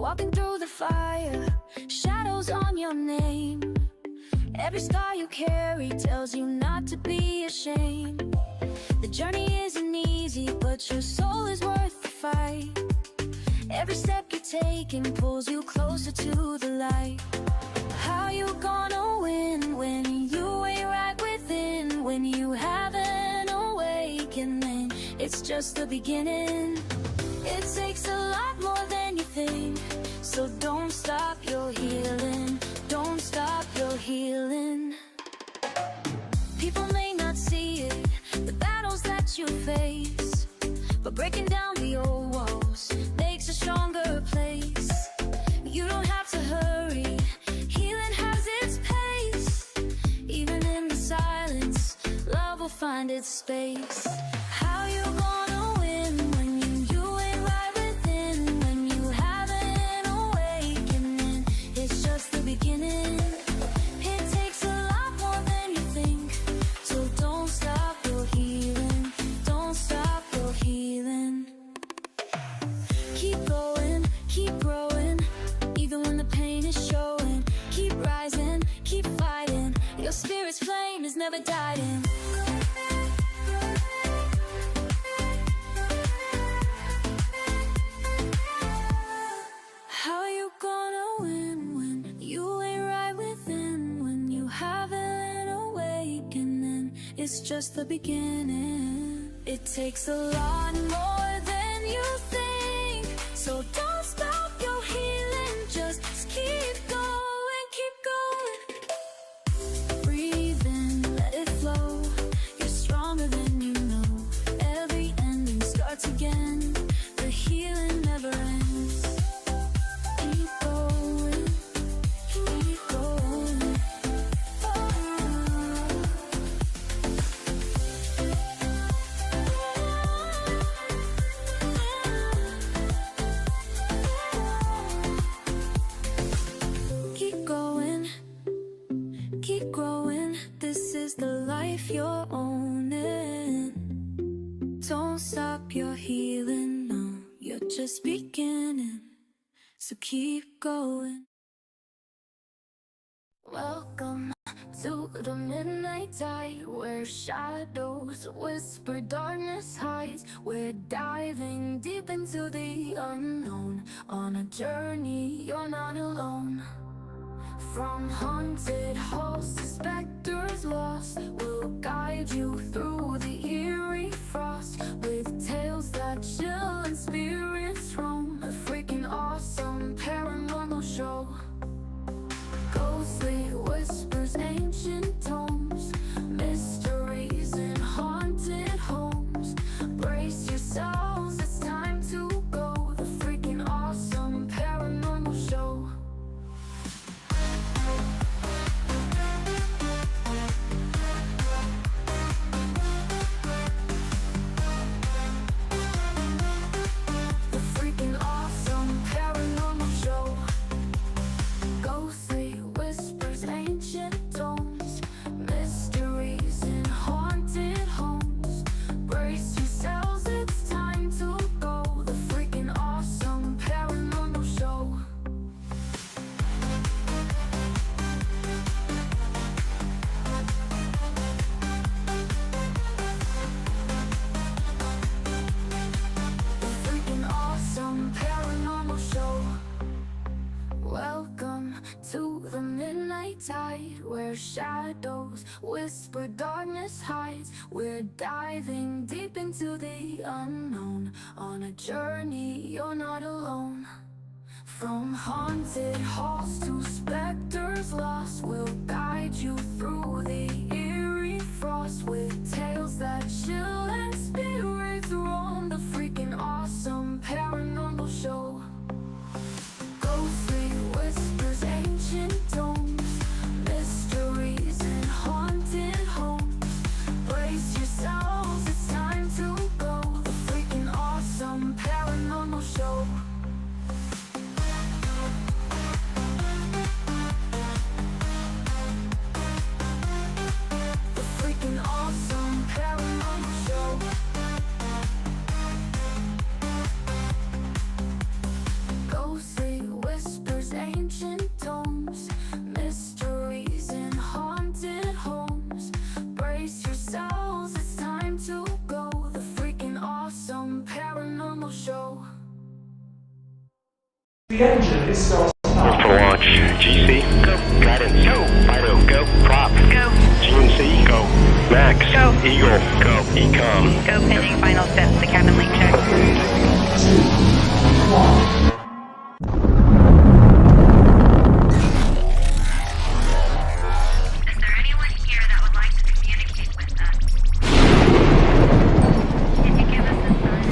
walking through the fire, shadows on your name. Every scar you carry tells you not to be ashamed. The journey isn't easy, but your soul is worth the fight. Every step you're taking pulls you closer to the light. How you gonna win when you ain't right within? When you have an awakening, it's just the beginning. It takes a lot more than you think, so don't stop your healing. Don't stop your healing. People may not see it, the battles that you face, but breaking down the old walls makes a stronger place. You don't have to hurry, healing has its pace. Even in the silence, love will find its space. How you gonna win when you ain't right within? When you have an awakening, it's just the beginning. It takes a lot more than you think, so don't stop your healing. Don't stop your healing. Keep going, keep growing, even when the pain is showing. Keep rising, keep fighting, your spirit's flame is never dying. How you gonna win when you ain't right within? When you have an awakening, it's just the beginning. It takes a lot more than you think, so don't stop your healing. Just keep going, keep going. Breathe in, let it flow. You're stronger than you know. Every ending starts again. The healing never ends. Keep going, keep going. Keep going, keep growing. This is the life you're owning. Don't stop your healing, no, you're just beginning. So keep going. Welcome to the midnight tide, where shadows whisper, darkness hides. We're diving deep into the unknown. On a journey, you're not alone. From haunted halls to specters lost, we'll guide you through the eerie frost, with tales that chill and spirits roam. A freaking awesome paranormal show. Ghostly whispers, ancient tomes, mysteries in haunted homes. Brace yourselves, it's time to go. The freaking awesome paranormal show. The freaking awesome paranormal show. Ghostly whispers, ancient tomes, mysteries in haunted homes. Brace yourselves, it's time to go. The freaking awesome paranormal show. The freaking awesome paranormal show. Welcome to the midnight tide, where shadows whisper, darkness hides. We're diving deep into the unknown. On a journey, you're not alone. From haunted halls to specters lost, we'll guide you through the eerie frost, with tales that chill and spirits roam. The freaking awesome paranormal show. Ghostly whispers, ancient tomes, mysteries in haunted homes. Brace yourselves, it's time to go. The freaking awesome paranormal show. The freaking awesome rooms, mysteries in haunted homes. Brace yourselves, it's time to go. The Freakin Awesome Paranormal Show. The engine is still stopped. For launch. GC, go. Guidance, go. Fido, go. Prop, go. GNC, go. Max, go. Eagle, go. Ecom, go. Pending final steps to cabin link check. 3, 2, 1. Is there anyone here that would like to communicate with us? Can you give us a sign?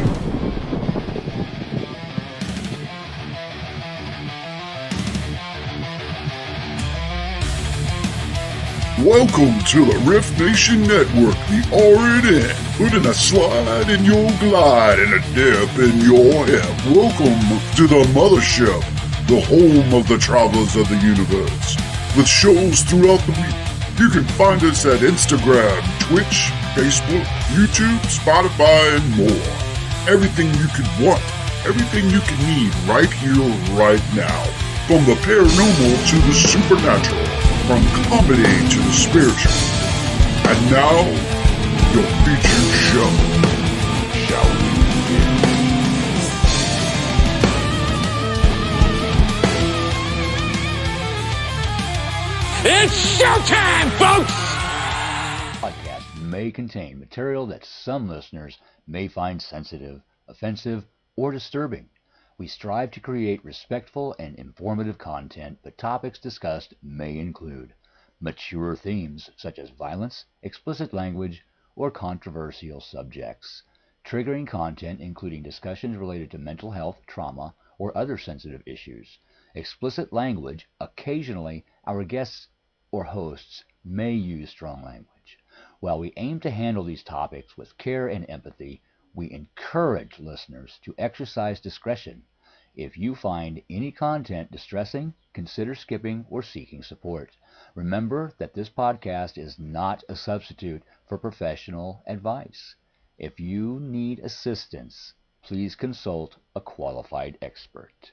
Welcome to the Riff Nation Network, the RNN, putting a slide in your glide and a dip in your hip. Welcome to the mothership, the home of the travelers of the universe. With shows throughout the week, you can find us at Instagram, Twitch, Facebook, YouTube, Spotify, and more. Everything you could want, everything you can need right here, right now. From the paranormal to the supernatural. From comedy to the spiritual. And now, your featured show. Shall we begin? It's showtime, folks! Podcast may contain material that some listeners may find sensitive, offensive, or disturbing. We strive to create respectful and informative content, but topics discussed may include mature themes such as violence, explicit language, or controversial subjects, triggering content including discussions related to mental health, trauma, or other sensitive issues, explicit language. Occasionally, our guests or hosts may use strong language. While we aim to handle these topics with care and empathy, we encourage listeners to exercise discretion. If you find any content distressing, consider skipping or seeking support. Remember that this podcast is not a substitute for professional advice. If you need assistance, please consult a qualified expert.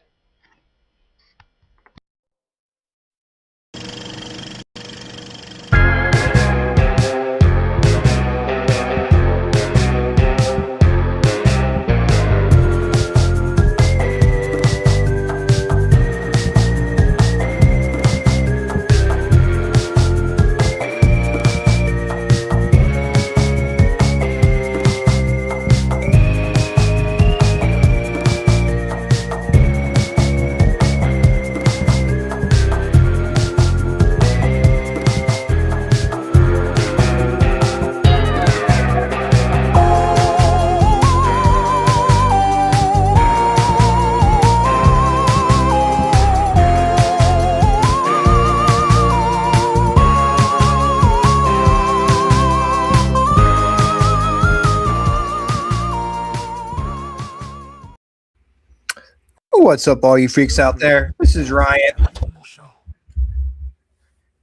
What's up, all you freaks out there? This is Ryan.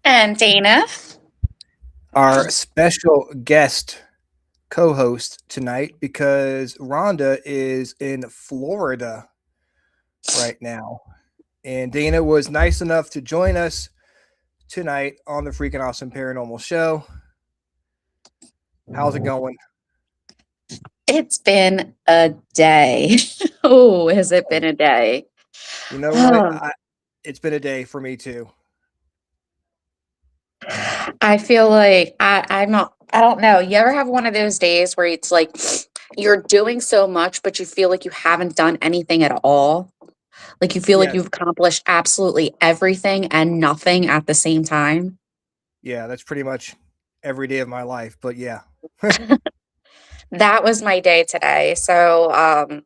And Dana. Our special guest co-host tonight because Rhonda is in Florida right now. And Dana was nice enough to join us tonight on the Freakin Awesome Paranormal Show. How's it going? It's been a day. Oh, has it been a day? You know what? It's been a day for me too. I feel like I don't know. You ever have one of those days where it's like you're doing so much, but you feel like you haven't done anything at all? Like you feel like you've accomplished absolutely everything and nothing at the same time? Yeah, that's pretty much every day of my life, but yeah. That was my day today. So,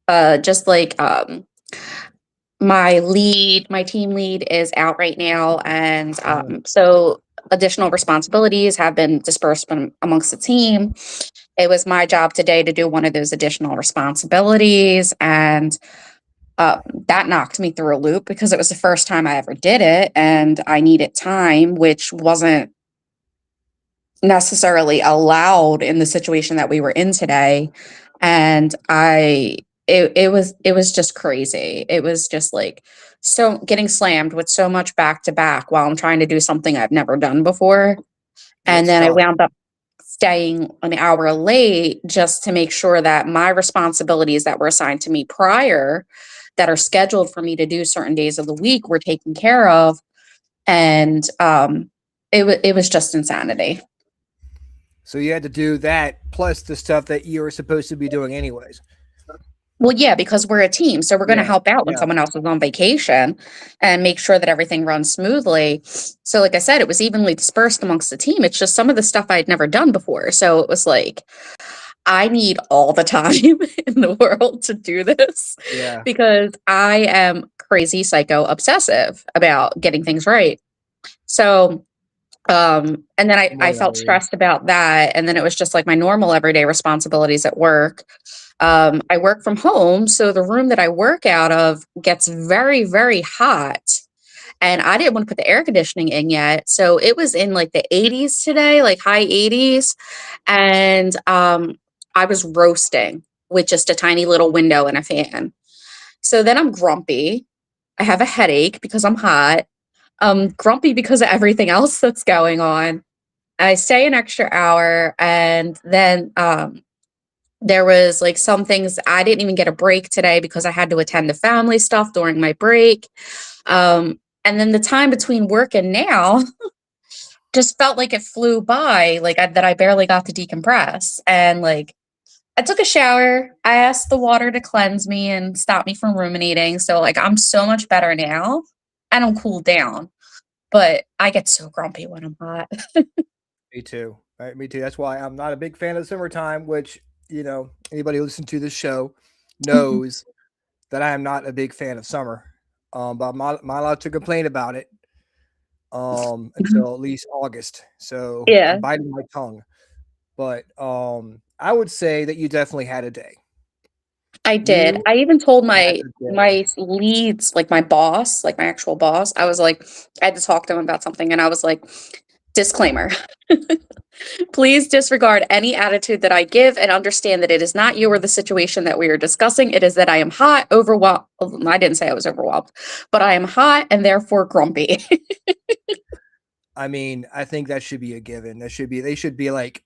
just like, my team lead is out right now. And, so additional responsibilities have been dispersed amongst the team. It was my job today to do one of those additional responsibilities. And, that knocked me through a loop because it was the first time I ever did it. And I needed time, which wasn't necessarily allowed in the situation that we were in today. And it was just crazy. It was just like so getting slammed with so much back to back while I'm trying to do something I've never done before. And It's then I tough. wound up staying an hour late just to make sure that my responsibilities that were assigned to me prior, that are scheduled for me to do certain days of the week, were taken care of. And it was just insanity. So you had to do that plus the stuff that you were supposed to be doing anyways. Well, yeah, because we're a team, so we're going to Yeah, help out when yeah. someone else is on vacation and make sure that everything runs smoothly. So, like I said, it was evenly dispersed amongst the team. It's just some of the stuff I'd never done before. So it was like, I need all the time in the world to do this Yeah. because I am crazy psycho obsessive about getting things right. So, and then I felt stressed about that. And then it was just like my normal everyday responsibilities at work. I work from home, so the room that I work out of gets very, very hot. And I didn't want to put the air conditioning in yet. So it was in like the 80s today, like high 80s. And I was roasting with just a tiny little window and a fan. So then I'm grumpy. I have a headache because I'm hot. Grumpy because of everything else that's going on. I stay an extra hour, and then there was like some things I didn't even get a break today because I had to attend to family stuff during my break. And then the time between work and now just felt like it flew by, like that I barely got to decompress. And like I took a shower. I asked the water to cleanse me and stop me from ruminating. So like I'm so much better now and I'm cooled down. But I get so grumpy when I'm hot. Me too. Right, me too. That's why I'm not a big fan of summertime, which, anybody who listens to this show knows that I am not a big fan of summer. But I'm not allowed to complain about it until at least August. So Yeah. I'm biting my tongue. But I would say that you definitely had a day. I did. You I even told had my a day. my leads, like my boss, like my actual boss, I was like, I had to talk to him about something, and I was like, disclaimer. Please disregard any attitude that I give and understand that it is not you or the situation that we are discussing. It is that I am hot, overwhelmed. I didn't say I was overwhelmed, but I am hot and therefore grumpy. I mean, I think that should be a given. They should be like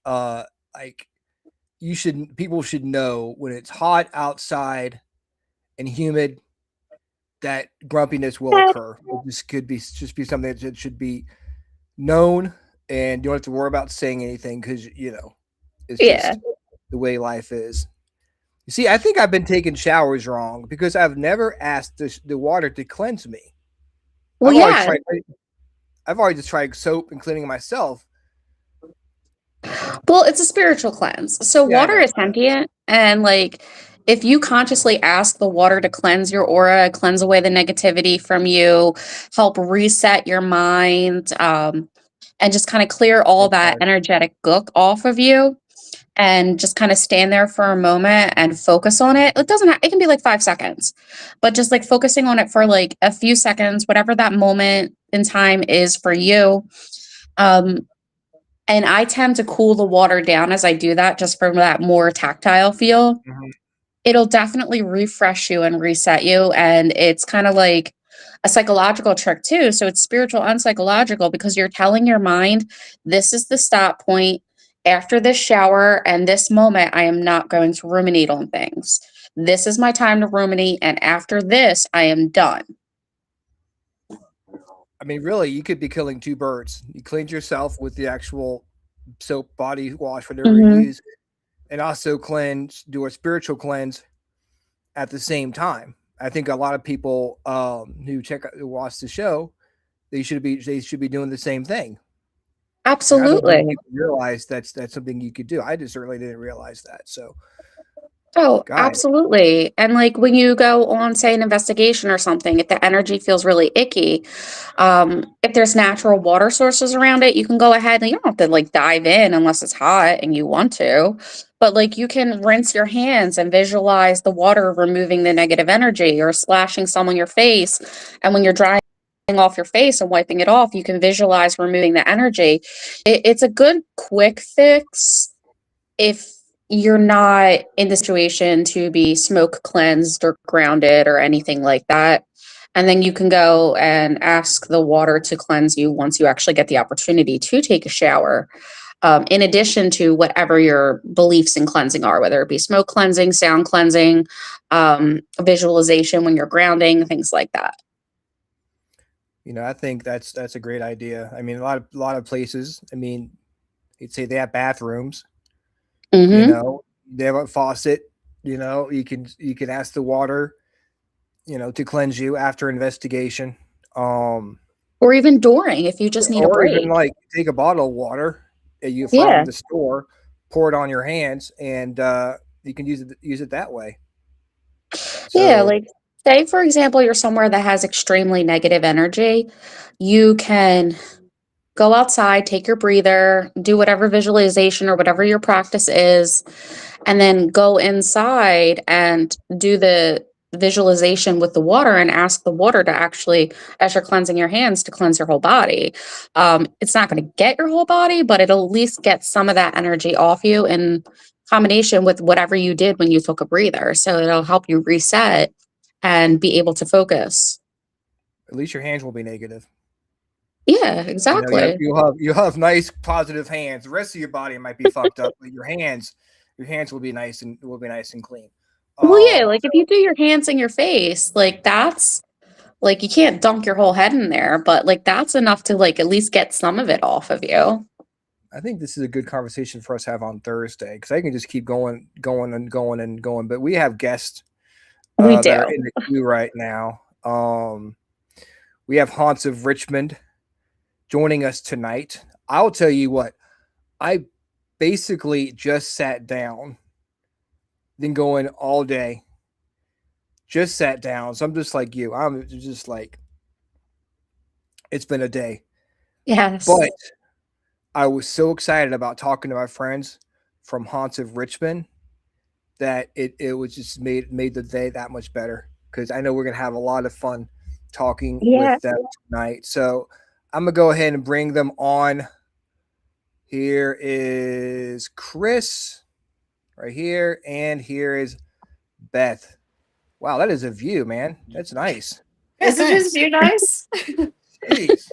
people should know when it's hot outside and humid that grumpiness will occur. This could be something that should be known, and you don't have to worry about saying anything because it's Yeah. just the way life is. You see, I think I've been taking showers wrong because I've never asked the water to cleanse me. Well, yeah. I've already just tried soap and cleaning myself. Well, it's a spiritual cleanse. So Yeah, I water know. is sentient, and like if you consciously ask the water to cleanse your aura, cleanse away the negativity from you, help reset your mind, and just kind of clear all that energetic gook off of you, and just kind of stand there for a moment and focus on it. It doesn't it can be like 5 seconds, but just like focusing on it for like a few seconds, whatever that moment in time is for you. And I tend to cool the water down as I do that, just for that more tactile feel. Mhm. It'll definitely refresh you and reset you. And it's kind of like a psychological trick too. So it's spiritual and psychological because you're telling your mind, this is the stop point. After this shower and this moment, I am not going to ruminate on things. This is my time to ruminate. And after this, I am done. I mean, really, you could be killing two birds. You cleanse yourself with the actual soap body wash, whatever you use, and also do a spiritual cleanse at the same time. I think a lot of people who watch the show, they should be doing the same thing. Absolutely. I don't realize that's something you could do. I just certainly didn't realize that. So Oh, got it. absolutely. And like when you go on, say, an investigation or something, if the energy feels really icky, if there's natural water sources around it, you can go ahead and you don't have to like dive in unless it's hot and you want to. But like you can rinse your hands and visualize the water removing the negative energy or splashing some on your face. And when you're drying off your face and wiping it off, you can visualize removing the energy. It's a good quick fix if you're not in the situation to be smoke cleansed or grounded or anything like that. And then you can go and ask the water to cleanse you once you actually get the opportunity to take a shower. In addition to whatever your beliefs in cleansing are, whether it be smoke cleansing, sound cleansing, visualization when you're grounding, things like that. I think that's a great idea. I mean, a lot of places. I mean, you'd say they have bathrooms. Mm-hmm. They have a faucet. You can ask the water, to cleanse you after investigation. Or even during, if you just need a Or even break. like take a bottle of water that you Yeah. from the store, pour it on your hands, and you can use it that way. Yeah, So like say for example, you're somewhere that has extremely negative energy, you can go outside, take your breather, do whatever visualization or whatever your practice is, and then go inside and do the visualization with the water and ask the water to actually, as you're cleansing your hands, to cleanse your whole body. It's not going to get your whole body, but it'll at least get some of that energy off you in combination with whatever you did when you took a breather. So it'll help you reset and be able to focus. at least your hands will be negative. Yeah, exactly. You'll have nice positive hands. The rest of your body might be fucked up, but your hands will be nice and clean. Well, yeah, like if you do your hands and your face, like that's like you can't dunk your whole head in there, but like that's enough to like at least get some of it off of you. I think this is a good conversation for us to have on Thursday because I can just keep going and going and going. But we have guests We that are do. in the queue right now. We have Haunts of Richmond joining us tonight. I'll tell you what, I basically just sat down, been going all day, just sat down. So I'm just like you. I'm just like, it's been a day. Yes. But I was so excited about talking to my friends from Haunts of Richmond that it was just made the day that much better because I know we're gonna have a lot of fun talking with them tonight. So I'm gonna go ahead and bring them on. Here is Chris right here, and here is Beth. Wow, that is a view, man. That's nice. Isn't his view nice? Jeez.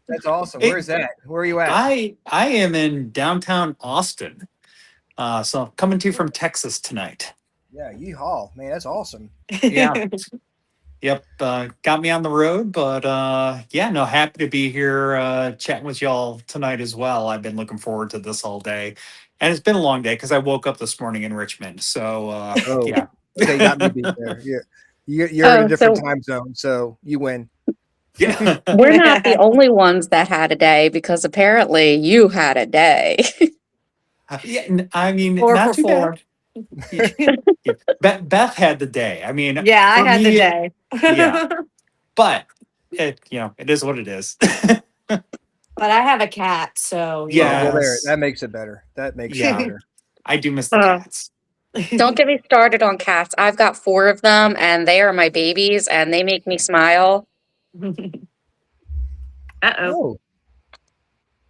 That's awesome. Hey, Where's that? Where are you at? I am in downtown Austin. So I'm coming to you from Texas tonight. Yeah, yeehaw, man. That's awesome. Yeah. Yep. Got me on the road, but happy to be here chatting with y'all tonight as well. I've been looking forward to this all day. And it's been a long day because I woke up this morning in Richmond. So yeah. Okay, got me beat there. You're in a different time zone, so you win. Yeah. We're not the only ones that had a day because apparently you had a day. I mean, 4 not for too 4. bad. Beth had the day. I mean, Yeah, I for had me, the day. Yeah. But it is what it is. But I have a cat, so Yeah. Well, there. Yes. That makes it better. That makes Yeah. it better. I do miss the cats. Don't get me started on cats. I've got 4 of them and they are my babies and they make me smile. Uh-oh.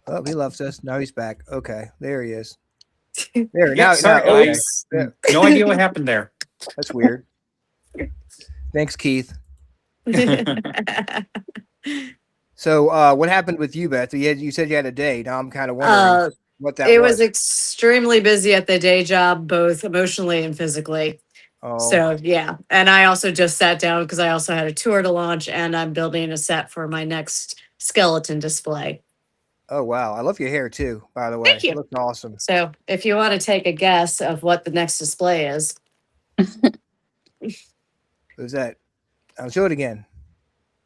Oh, he loves us. Now he's back. Okay, there he is. There. Yeah, sorry, now, okay. guys. Yeah, No idea what happened there. that's weird. Thanks, Keith. So, what happened with you, Beth? You said you had a day. Now I'm kind of wondering what that It was. was extremely busy at the day job, both emotionally and physically. Oh, So yeah, and I also just sat down because I also had a tour to launch, and I'm building a set for my next skeleton display. oh wow! I love your hair too. By the way, Thank you. It looks awesome. So if you want to take a guess of what the next display is, Who's that? I'll show it again.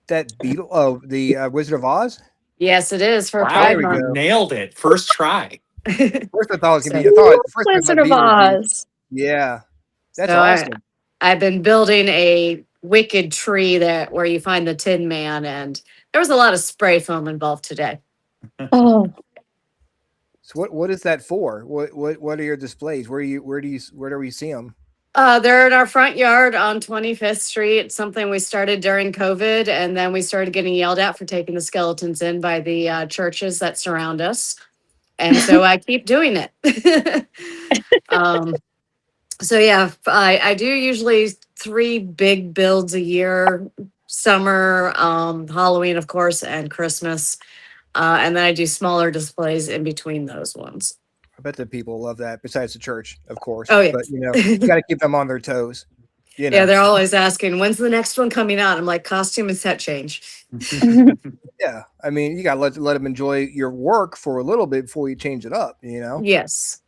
That beetle? Oh, the Wizard of Oz. yes, it is for Wow, Pride we Month. go. nailed it. First try. First, I thought it was gonna be. So- First I Wizard thought of beetle would be- Oz. Yeah, that's So awesome. I've been building a wicked tree where you find the Tin Man, and there was a lot of spray foam involved today. Oh, So what is that for? What are your displays? Where do we see them? They're in our front yard on 25th Street. It's something we started during COVID, and then we started getting yelled at for taking the skeletons in by the churches that surround us. And so I keep doing it. So yeah, I do usually 3 big builds a year, summer, Halloween, of course, and Christmas. And then I do smaller displays in between those ones. I bet the people love that. Besides the church, of course. Oh, yeah. But you got to keep them on their toes. You know. Yeah, they're always asking, when's the next one coming out? I'm like, costume and set change. Yeah, I mean, you got to let them enjoy your work for a little bit before you change it up. You know. Yes.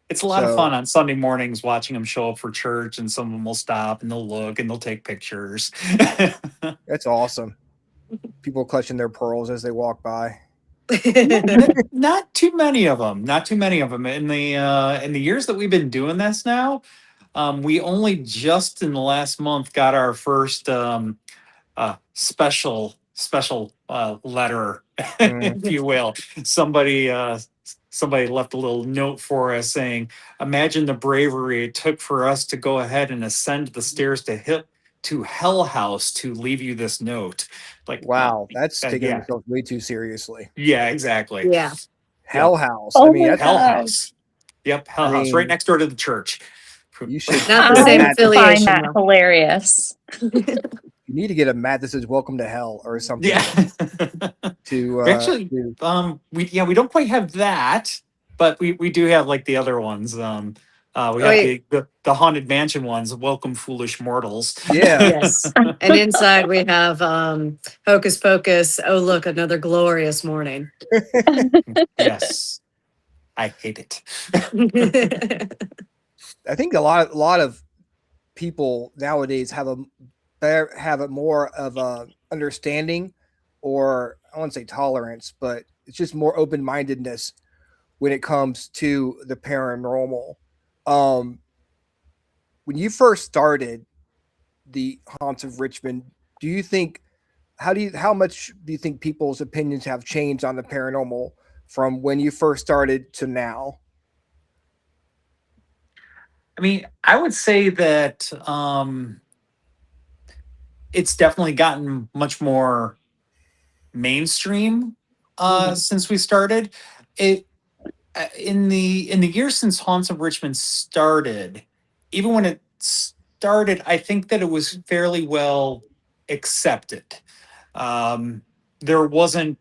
It's a lot of So- fun on Sunday mornings watching them show up for church, and some of them will stop and they'll look and they'll take pictures. That's awesome. People clutching their pearls as they walk by. Not too many of them. Not too many of them. In the years that we've been doing this now, we only just in the last month got our first special letter, if you will. Somebody left a little note for us saying, "Imagine the bravery it took for us to go ahead and ascend the stairs to Hell House to leave you this note." Like, Wow, that's taking yeah, themselves way too seriously. yeah, exactly. Yeah. Hell House. Oh I mean, my that's Hell God. House. Yep, Hell I House, right mean- next door to the church. you should. Not the I same find affiliation. that though. hilarious. You need to get a mat that says "Welcome to Hell" or something. Yeah. To Actually, to- we don't quite have that, but we do have like the other ones. We have Wait. the haunted mansion ones. Welcome, foolish mortals. yeah. Yes. And inside we have Hocus Pocus. Oh, look, another glorious morning. Yes, I hate it. I think a lot of people nowadays have a more of a understanding, or I won't say tolerance, but it's just more open mindedness when it comes to the paranormal. When you first started the Haunts of Richmond, do you think how much do you think people's opinions have changed on the paranormal from when you first started to now? I mean, I would say that it's definitely gotten much more mainstream since we started. It in the years since Haunts of Richmond started, even when it started, I think that it was fairly well accepted. There wasn't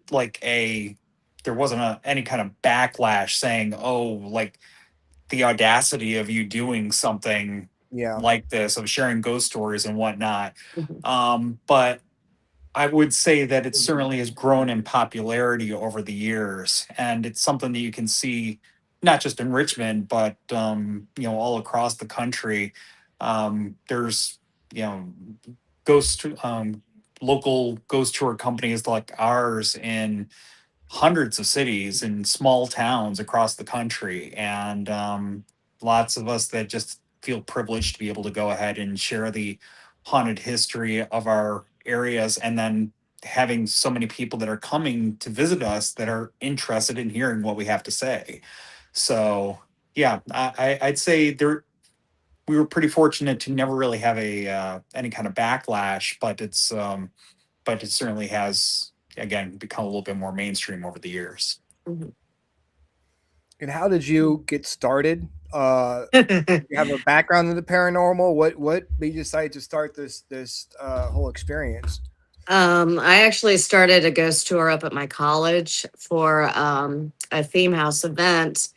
any kind of backlash saying, "Oh, like the audacity of you doing something Yeah. like this, of sharing ghost stories and whatnot." Mhm. But I would say that it certainly has grown in popularity over the years, and it's something that you can see not just in Richmond, but all across the country. There's ghost local ghost tour companies like ours in hundreds of cities and small towns across the country, and lots of us that just feel privileged to be able to go ahead and share the haunted history of our areas, and then having so many people that are coming to visit us that are interested in hearing what we have to say. So yeah, I'd say we were pretty fortunate to never really have any kind of backlash, but it certainly has again become a little bit more mainstream over the years. Mhm. And how did you get started? You have a background in the paranormal. What made you decide to start this whole experience? I actually started a ghost tour up at my college for a theme house event.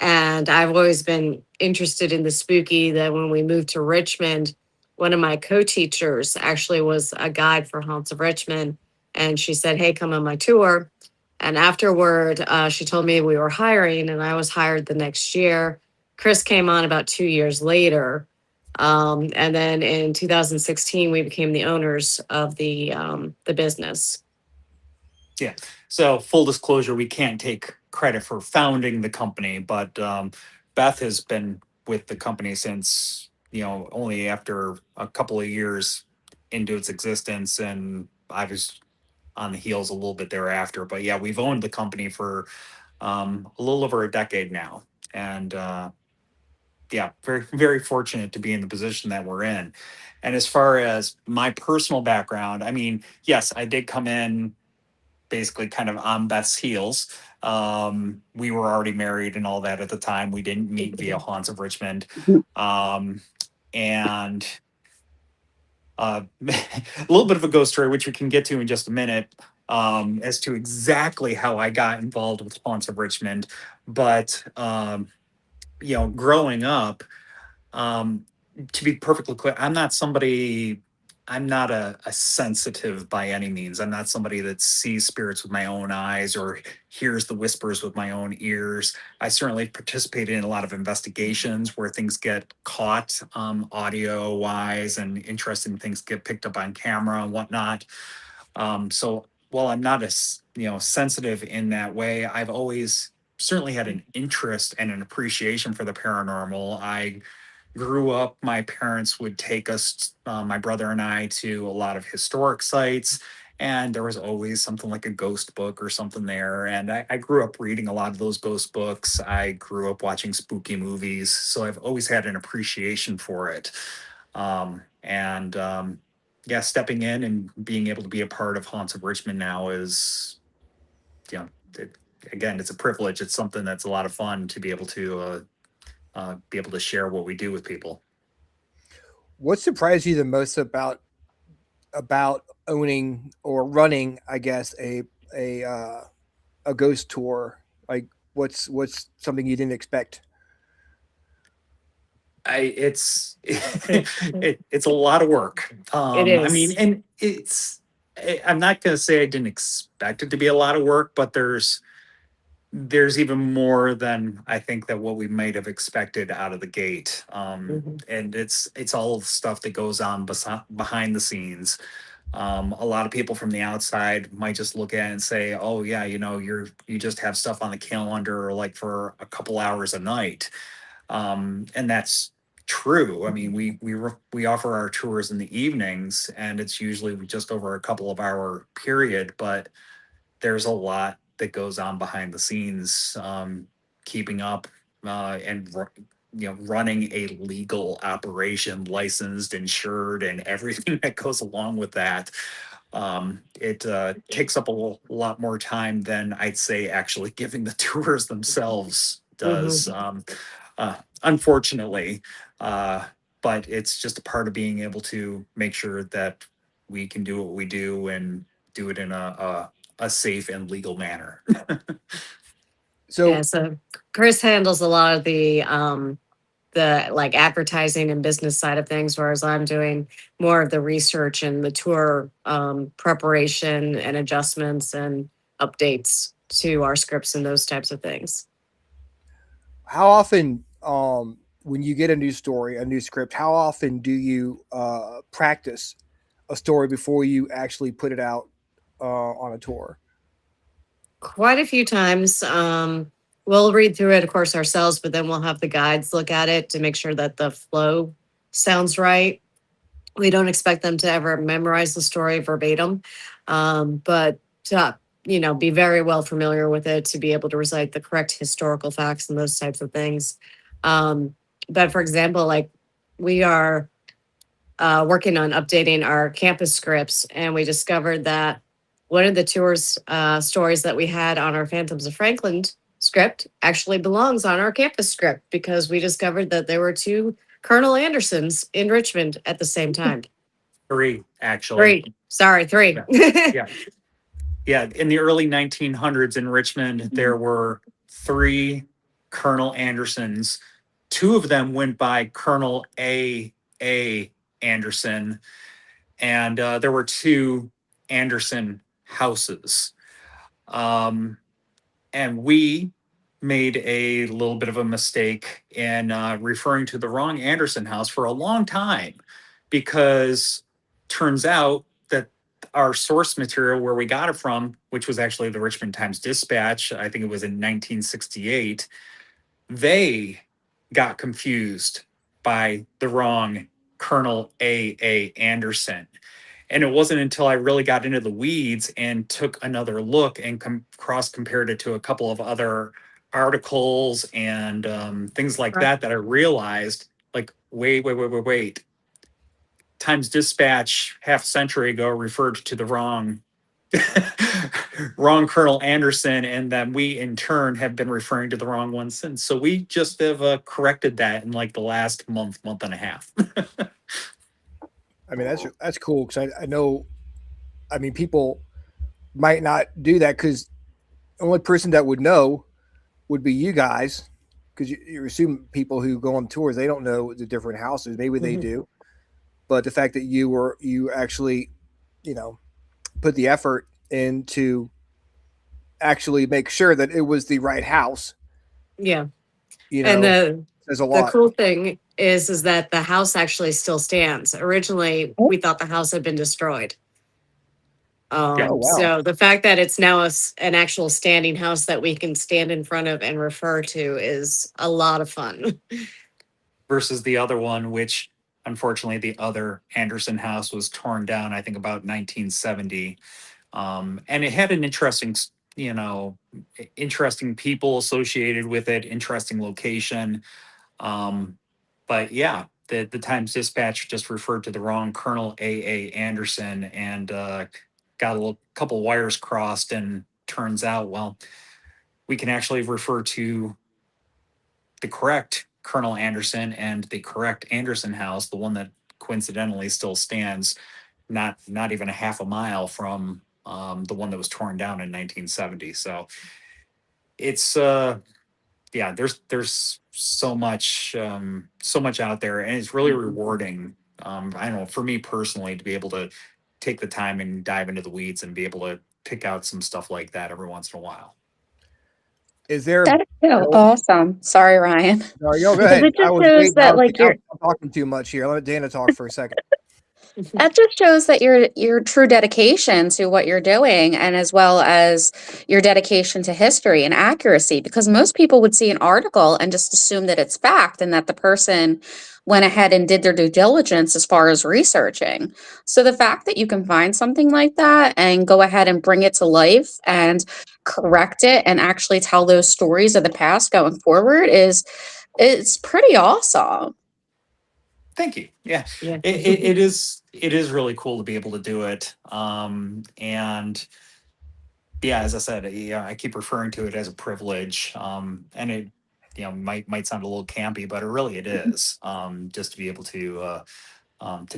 And I've always been interested in the spooky. That when we moved to Richmond, one of my co-teachers actually was a guide for Haunts of Richmond. And she said, "Hey, come on my tour." And afterward, she told me we were hiring, and I was hired the next year. Chris came on about 2 years later. And then in 2016, we became the owners of the business. Yeah. So full disclosure, we can't take credit for founding the company, but Beth has been with the company since only after a couple of years into its existence, and I was on the heels a little bit thereafter. But yeah, we've owned the company for a little over a decade now, and yeah, very very fortunate to be in the position that we're in. And as far as my personal background, I mean, yes, I did come in basically kind of on Beth's heels. We were already married and all that at the time. We didn't meet via Haunts of Richmond. And a little bit of a ghost story, which we can get to in just a minute, as to exactly how I got involved with Haunts of Richmond. But growing up, um, to be perfectly clear, I'm not a sensitive by any means. I'm not somebody that sees spirits with my own eyes or hears the whispers with my own ears. I certainly participated in a lot of investigations where things get caught, audio wise, and interesting things get picked up on camera and whatnot. So while I'm not as sensitive in that way, I've always certainly had an interest and an appreciation for the paranormal. I grew up, my parents would take us, my brother and I, to a lot of historic sites. And there was always something like a ghost book or something there. And I grew up reading a lot of those ghost books. I grew up watching spooky movies. So I've always had an appreciation for it. Yeah, stepping in and being able to be a part of Haunts of Richmond now is, again, it's a privilege. It's something that's a lot of fun to be able to share what we do with people. What surprised you the most about owning or running, I guess, a ghost tour? Like, what's something you didn't expect? It's it's a lot of work. It I mean, is. and I'm not going to say I didn't expect it to be a lot of work, but there's even more than I think that what we might have expected out of the gate. And it's all the stuff that goes on behind the scenes. A lot of people from the outside might just look at it and say, "Oh yeah, you just have stuff on the calendar like for a couple hours a night," and that's true. I mean, we offer our tours in the evenings, and it's usually just over a couple of hour period, but there's a lot that goes on behind the scenes, keeping up and running a legal operation, licensed, insured, and everything that goes along with that. It takes up a lot more time than I'd say actually giving the tours themselves does. Unfortunately, but it's just a part of being able to make sure that we can do what we do and do it in a safe and legal manner. So, So Chris handles a lot of the like advertising and business side of things, whereas I'm doing more of the research and the tour preparation and adjustments and updates to our scripts and those types of things. how often, when you get a new story, a new script, how often do you practice a story before you actually put it out on a tour? Quite a few times. We'll read through it, of course, ourselves, but then we'll have the guides look at it to make sure that the flow sounds right. We don't expect them to ever memorize the story verbatim, but to be very well familiar with it, to be able to recite the correct historical facts and those types of things. But for example, like we are working on updating our campus scripts, and we discovered that one of the tours stories that we had on our Phantoms of Franklin script actually belongs on our campus script, because we discovered that there were two Colonel Andersons in Richmond at the same time. Three, actually. Three. Yeah. Yeah. In the early 1900s in Richmond, there were three Colonel Andersons. Two of them went by Colonel A. Anderson, and there were two Anderson houses. And we made a little bit of a mistake in referring to the wrong Anderson house for a long time, because turns out that our source material where we got it from, which was actually the Richmond Times-Dispatch, I think it was in 1968, they got confused by the wrong Colonel A. Anderson. And it wasn't until I really got into the weeds and took another look and cross compared it to a couple of other articles and things like that I realized, like, wait. Times-Dispatch half century ago referred to the wrong Colonel Anderson, and that we in turn have been referring to the wrong one since. So we just have corrected that in like the last month and a half. I mean, that's cool because I know, I mean, people might not do that because the only person that would know would be you guys because you assume people who go on tours they don't know the different houses. Maybe they Mhm. do, but the fact that you actually, you know, put the effort into actually make sure that it was the right house, Yeah. you And know, says a the lot. cool thing is that the house actually still stands. Originally, Oh, we thought the house had been destroyed. Yeah. Oh wow. So the fact that it's now an actual standing house that we can stand in front of and refer to is a lot of fun. Versus the other one, which unfortunately the other Anderson house was torn down, I think about 1970. And it had an interesting, interesting people associated with it, interesting location. But yeah, the Times Dispatch just referred to the wrong Colonel A. Anderson and got a couple wires crossed. And turns out, well, we can actually refer to the correct Colonel Anderson and the correct Anderson house, the one that coincidentally still stands, not even a half a mile from the one that was torn down in 1970. So it's yeah, there's so much out there, and it's really rewarding. I don't know, for me personally, to be able to take the time and dive into the weeds and be able to pick out some stuff like that every once in a while. Is there? that is so Oh, awesome. Sorry, Ryan. no, yo, go Because ahead. it I just was shows waiting. I that was like like, you're I'm talking too much here. Let Dana talk for a second. that just shows that your true dedication to what you're doing and as well as your dedication to history and accuracy because most people would see an article and just assume that it's fact and that the person went ahead and did their due diligence as far as researching. So the fact that you can find something like that and go ahead and bring it to life and correct it and actually tell those stories of the past going forward is it's pretty awesome. Thank you. Yeah, Yeah. it is really cool to be able to do it. And yeah, as I said, yeah, I keep referring to it as a privilege. And it, might sound a little campy, but it is. Just to be able to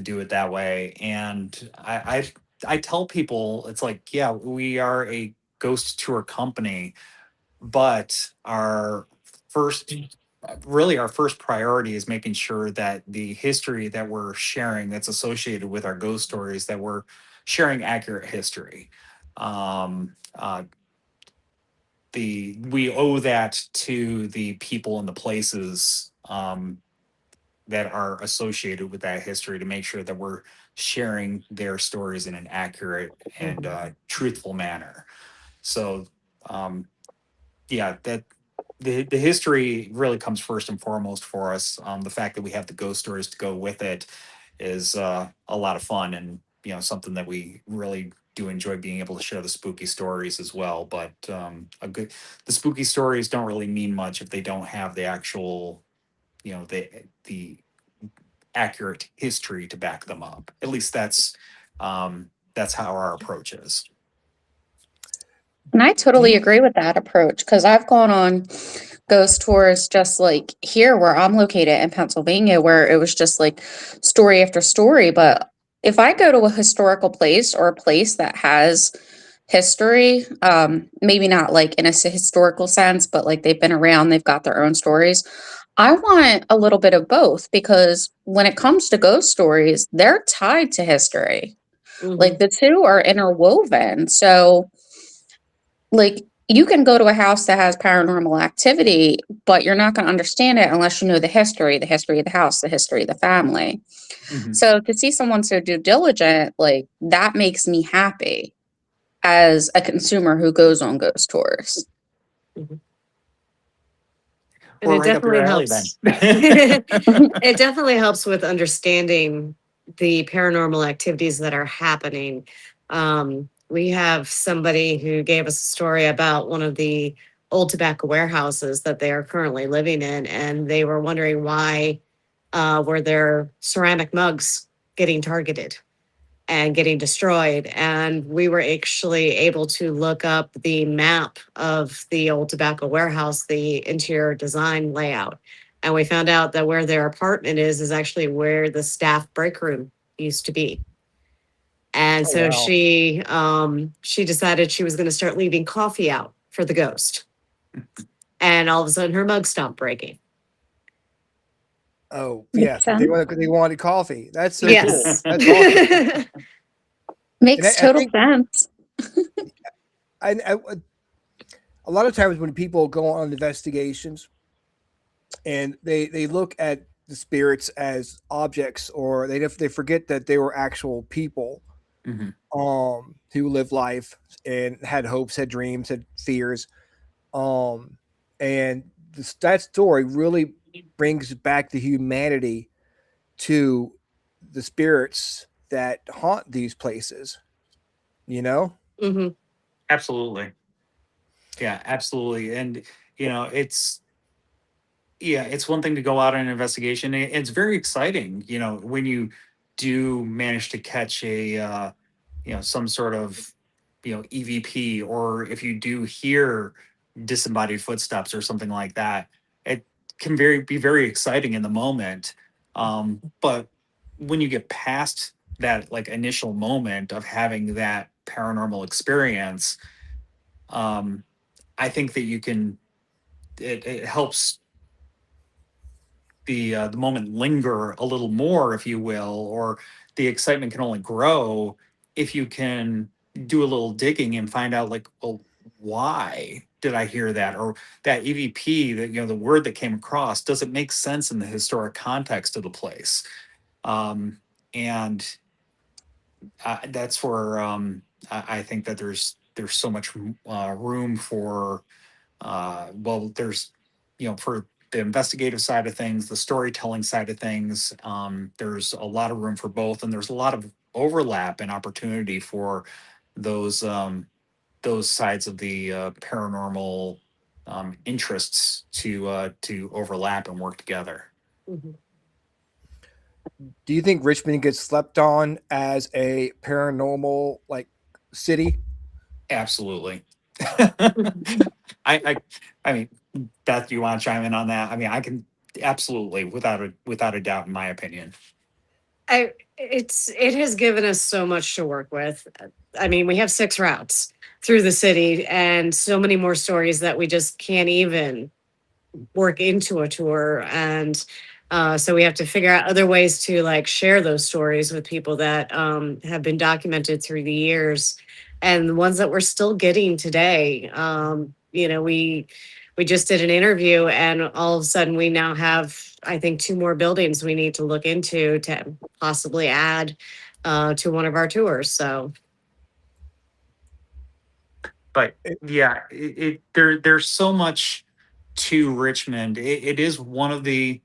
do it that way. And I tell people, it's like, yeah, we are a ghost tour company, but first our first priority is making sure that the history that we're sharing that's associated with our ghost stories, that we're sharing accurate history. um we owe that to the people and the places that are associated with that history, to make sure that we're sharing their stories in an accurate and truthful manner. So um yeah, that the history really comes first and foremost for us. The fact that we have the ghost stories to go with it is a lot of fun, and something that we really do enjoy, being able to share the spooky stories as well. But the spooky stories don't really mean much if they don't have the actual, the accurate history to back them up. At least that's how our approach is. And I Do totally you? agree with that approach because I've gone on ghost tours just like here where I'm located in Pennsylvania, where it was just like story after story. But if I go to a historical place or a place that has history, maybe not like in a historical sense, but like they've been around, they've got their own stories. I want a little bit of both because when it comes to ghost stories, they're tied to history. Like Mhm. the two are interwoven. So like you can go to a house that has paranormal activity, but you're not going to understand it unless you know the history of the house, the history of the family. Mhm. So to see someone so due diligent, like that makes me happy as a consumer who goes on ghost tours. Mhm. And We're it right up your definitely alley then. helps. It definitely helps with understanding the paranormal activities that are happening. We have somebody who gave us a story about one of the old tobacco warehouses that they are currently living in, and they were wondering why were their ceramic mugs getting targeted and getting destroyed. And we were actually able to look up the map of the old tobacco warehouse, the interior design layout. And we found out that where their apartment is actually where the staff break room used to be. And Oh, so wow. she decided she was going to start leaving coffee out for the ghost. And all of a sudden her mug stopped breaking. Oh, yeah. Makes sense. They wanted coffee. That's so cool. Yes. That's awesome. Makes And I total think sense. I a lot of times when people go on investigations and they look at the spirits as objects, or they forget that they were actual people Mhm. who lived life and had hopes, had dreams, had fears. And that story really brings back the humanity to the spirits that haunt these places, you know? Hmm. Absolutely. Yeah, absolutely. And it's it's one thing to go out on an investigation. It's very exciting, when you do manage to catch a some sort of EVP, or if you do hear disembodied footsteps or something like that. It can be very exciting in the moment. But when you get past that like initial moment of having that paranormal experience, um, I think that you can it helps the moment linger a little more, if you will, or the excitement can only grow if you can do a little digging and find out, like, well, why did I hear that? Or that EVP, that the word that came across, does it make sense in the historic context of the place? And that's where I think that there's so much room for there's for the investigative side of things, the storytelling side of things. There's a lot of room for both, and there's a lot of overlap and opportunity for those sides of the paranormal interests to overlap and work together. Hmm. Do you think Richmond gets slept on as a paranormal like city? Absolutely. I I mean, Beth, do you want to chime in on that? I mean, I can absolutely, without a doubt, in my opinion. It has given us so much to work with. I mean, we have 6 routes through the city and so many more stories that we just can't even work into a tour. And so we have to figure out other ways to like share those stories with people that have been documented through the years, and the ones that we're still getting today. We just did an interview, and all of a sudden we now have, I think, 2 more buildings we need to look into to possibly add to one of our tours. So But yeah, there's so much to Richmond. It is one of the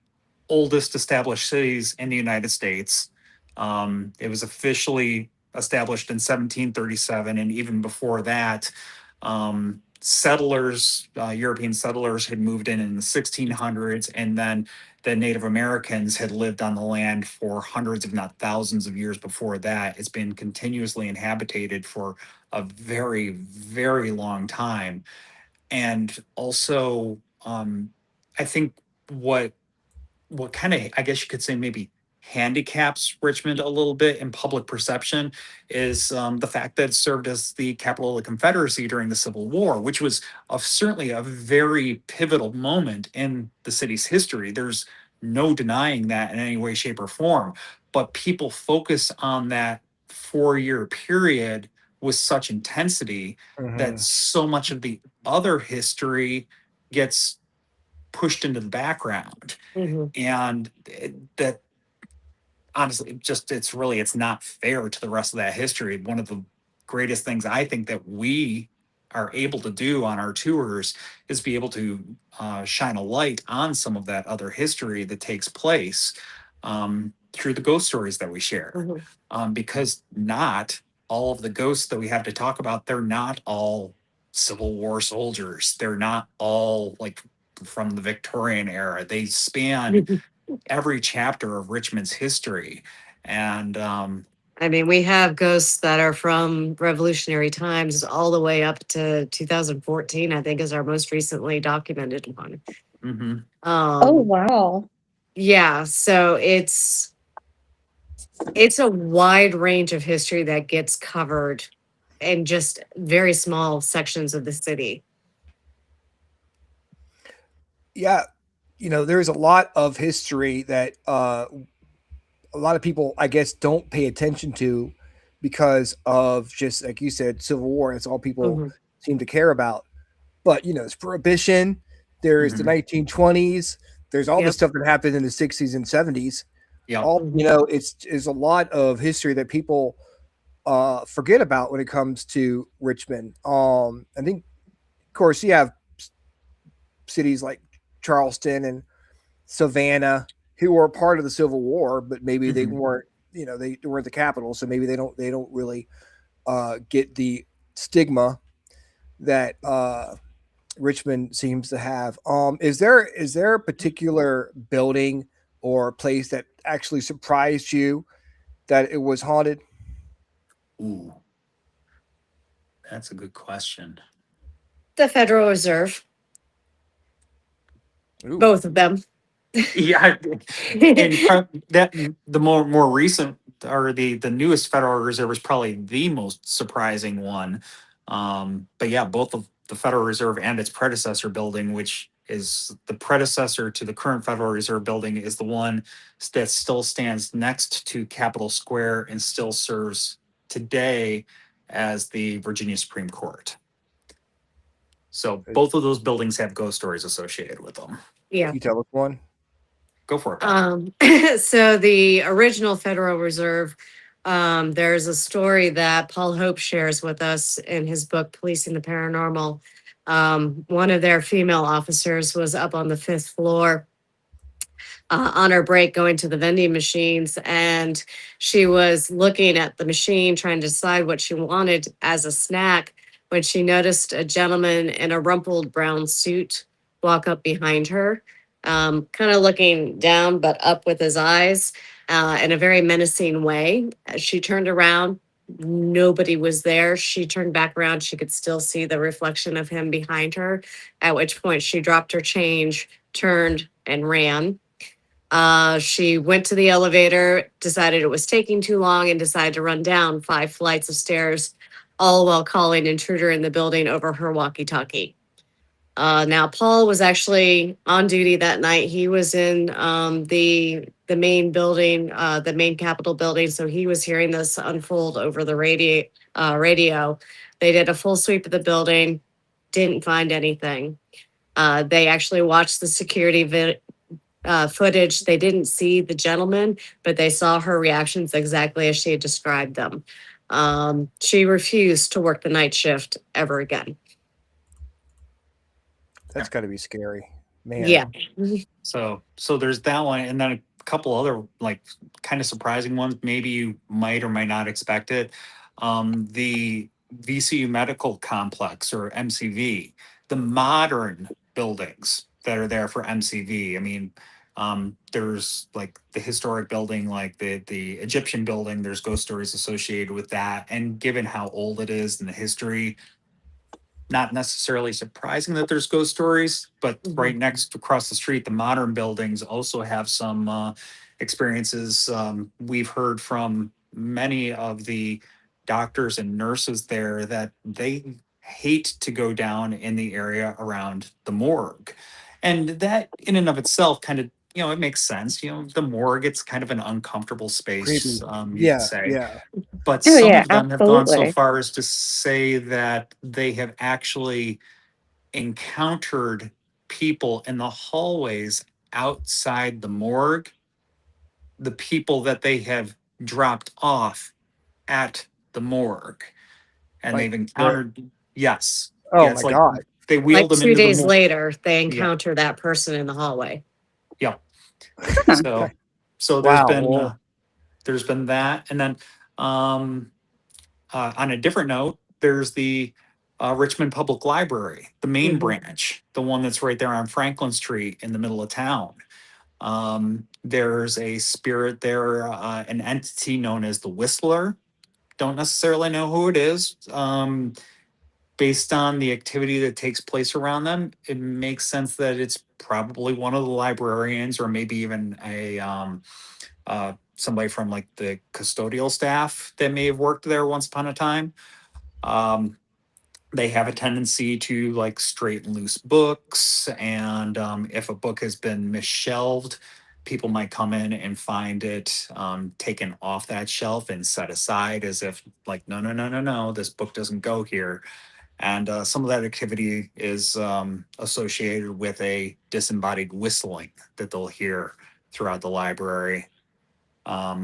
oldest established cities in the United States. It was officially established in 1737, and even before that, European settlers had moved in the 1600s, and then the Native Americans had lived on the land for hundreds, if not thousands, of years before that. It's been continuously inhabited for a very, very long time. And also, I think what kind of, I guess you could say, maybe handicaps Richmond a little bit in public perception is the fact that it served as the capital of the Confederacy during the Civil War, which was certainly a very pivotal moment in the city's history. There's no denying that in any way, shape, or form. But people focus on that 4-year period with such intensity that Mhm. so much of the other history gets pushed into the background. mhm. And that, honestly, just it's not fair to the rest of that history. One of the greatest things I think that we are able to do on our tours is be able to shine a light on some of that other history that takes place through the ghost stories that we share. Mhm. Because not all of the ghosts that we have to talk about, they're not all Civil War soldiers. They're not all like from the Victorian era. They span every chapter of Richmond's history. And I mean, we have ghosts that are from revolutionary times all the way up to 2014, I think, is our most recently documented one. mhm. Oh, Um, wow. yeah, so it's It's a wide range of history that gets covered in just very small sections of the city. Yeah, there's a lot of history that a lot of people, I guess, don't pay attention to because of, just like you said, Civil War. That's all people Mhm. seem to care about. But there's Prohibition, there's the Mhm. 1920s, there's all the Yep. stuff that happened in the 60s and 70s. Yep. All Mhm. it's a lot of history that people forget about when it comes to Richmond. I think, of course, you have cities like Charleston and Savannah who were part of the Civil War, but maybe they Mhm. weren't. They weren't the capital, so maybe they don't really get the stigma that Richmond seems to have. Is there a particular building or place that actually surprised you that it was haunted? Ooh, that's a good question. The Federal Reserve, Ooh, both of them. Yeah, that the more recent or the newest Federal Reserve is probably the most surprising one. But yeah, both of the Federal Reserve and its predecessor building, which is the predecessor to the current Federal Reserve building, is the one that still stands next to Capitol Square and still serves today as the Virginia Supreme Court. So both of those buildings have ghost stories associated with them. Yeah. you tell us one. Go for it, Beth. So the original Federal Reserve, there's a story that Paul Hope shares with us in his book, Policing the Paranormal. One of their female officers was up on the fifth floor on her break going to the vending machines, and she was looking at the machine trying to decide what she wanted as a snack when she noticed a gentleman in a rumpled brown suit walk up behind her, kind of looking down but up with his eyes in a very menacing way. As she turned around, nobody was there. She turned back around, she could still see the reflection of him behind her, at which point she dropped her change, turned, and ran. She went to the elevator, decided it was taking too long, and decided to run down 5 flights of stairs, all while calling intruder in the building over her walkie-talkie. Now, Paul was actually on duty that night. He was in the main building, the main Capitol building, so he was hearing this unfold over the radio. They did a full sweep of the building, didn't find anything. They actually watched the security footage. They didn't see the gentleman, but they saw her reactions exactly as she had described them. She refused to work the night shift ever again. That's got to be scary, man. Yeah. So there's that one, and then a couple other like kind of surprising ones. Maybe you might or might not expect it. The VCU Medical Complex, or MCV, the modern buildings that are there for MCV. I mean, there's like the historic building, like the Egyptian building. There's ghost stories associated with that, and given how old it is and the history, not necessarily surprising that there's ghost stories, but right next across the street, the modern buildings also have some experiences. We've heard from many of the doctors and nurses there that they hate to go down in the area around the morgue. And that in and of itself kind of, it makes sense. The morgue, it's kind of an uncomfortable space, Creepy. you could Yeah, say. yeah. But Oh some yeah, of them have gone so absolutely. far as to say that they have actually encountered people in the hallways outside the morgue, the people that they have dropped off at the morgue. And Like they've where? encountered, yes. Oh Yeah, my it's like god. they Like wheeled them two into the days morgue. later, they Yeah. encounter that person in the hallway. Yeah. Huh. So Wow. Well, there's been that. And then on a different note, there's the Richmond Public Library, the main branch, the one that's right there on Franklin Street in the middle of town. There's a spirit there, an entity known as the Whistler. Don't necessarily know who it is. Based on the activity that takes place around them, it makes sense that it's probably one of the librarians or maybe even a somebody from like the custodial staff that may have worked there once upon a time. They have a tendency to like straighten loose books, and if a book has been misshelved, people might come in and find it taken off that shelf and set aside as if like, no, no, no, no, no, this book doesn't go here. And some of that activity is associated with a disembodied whistling that they'll hear throughout the library. Yeah,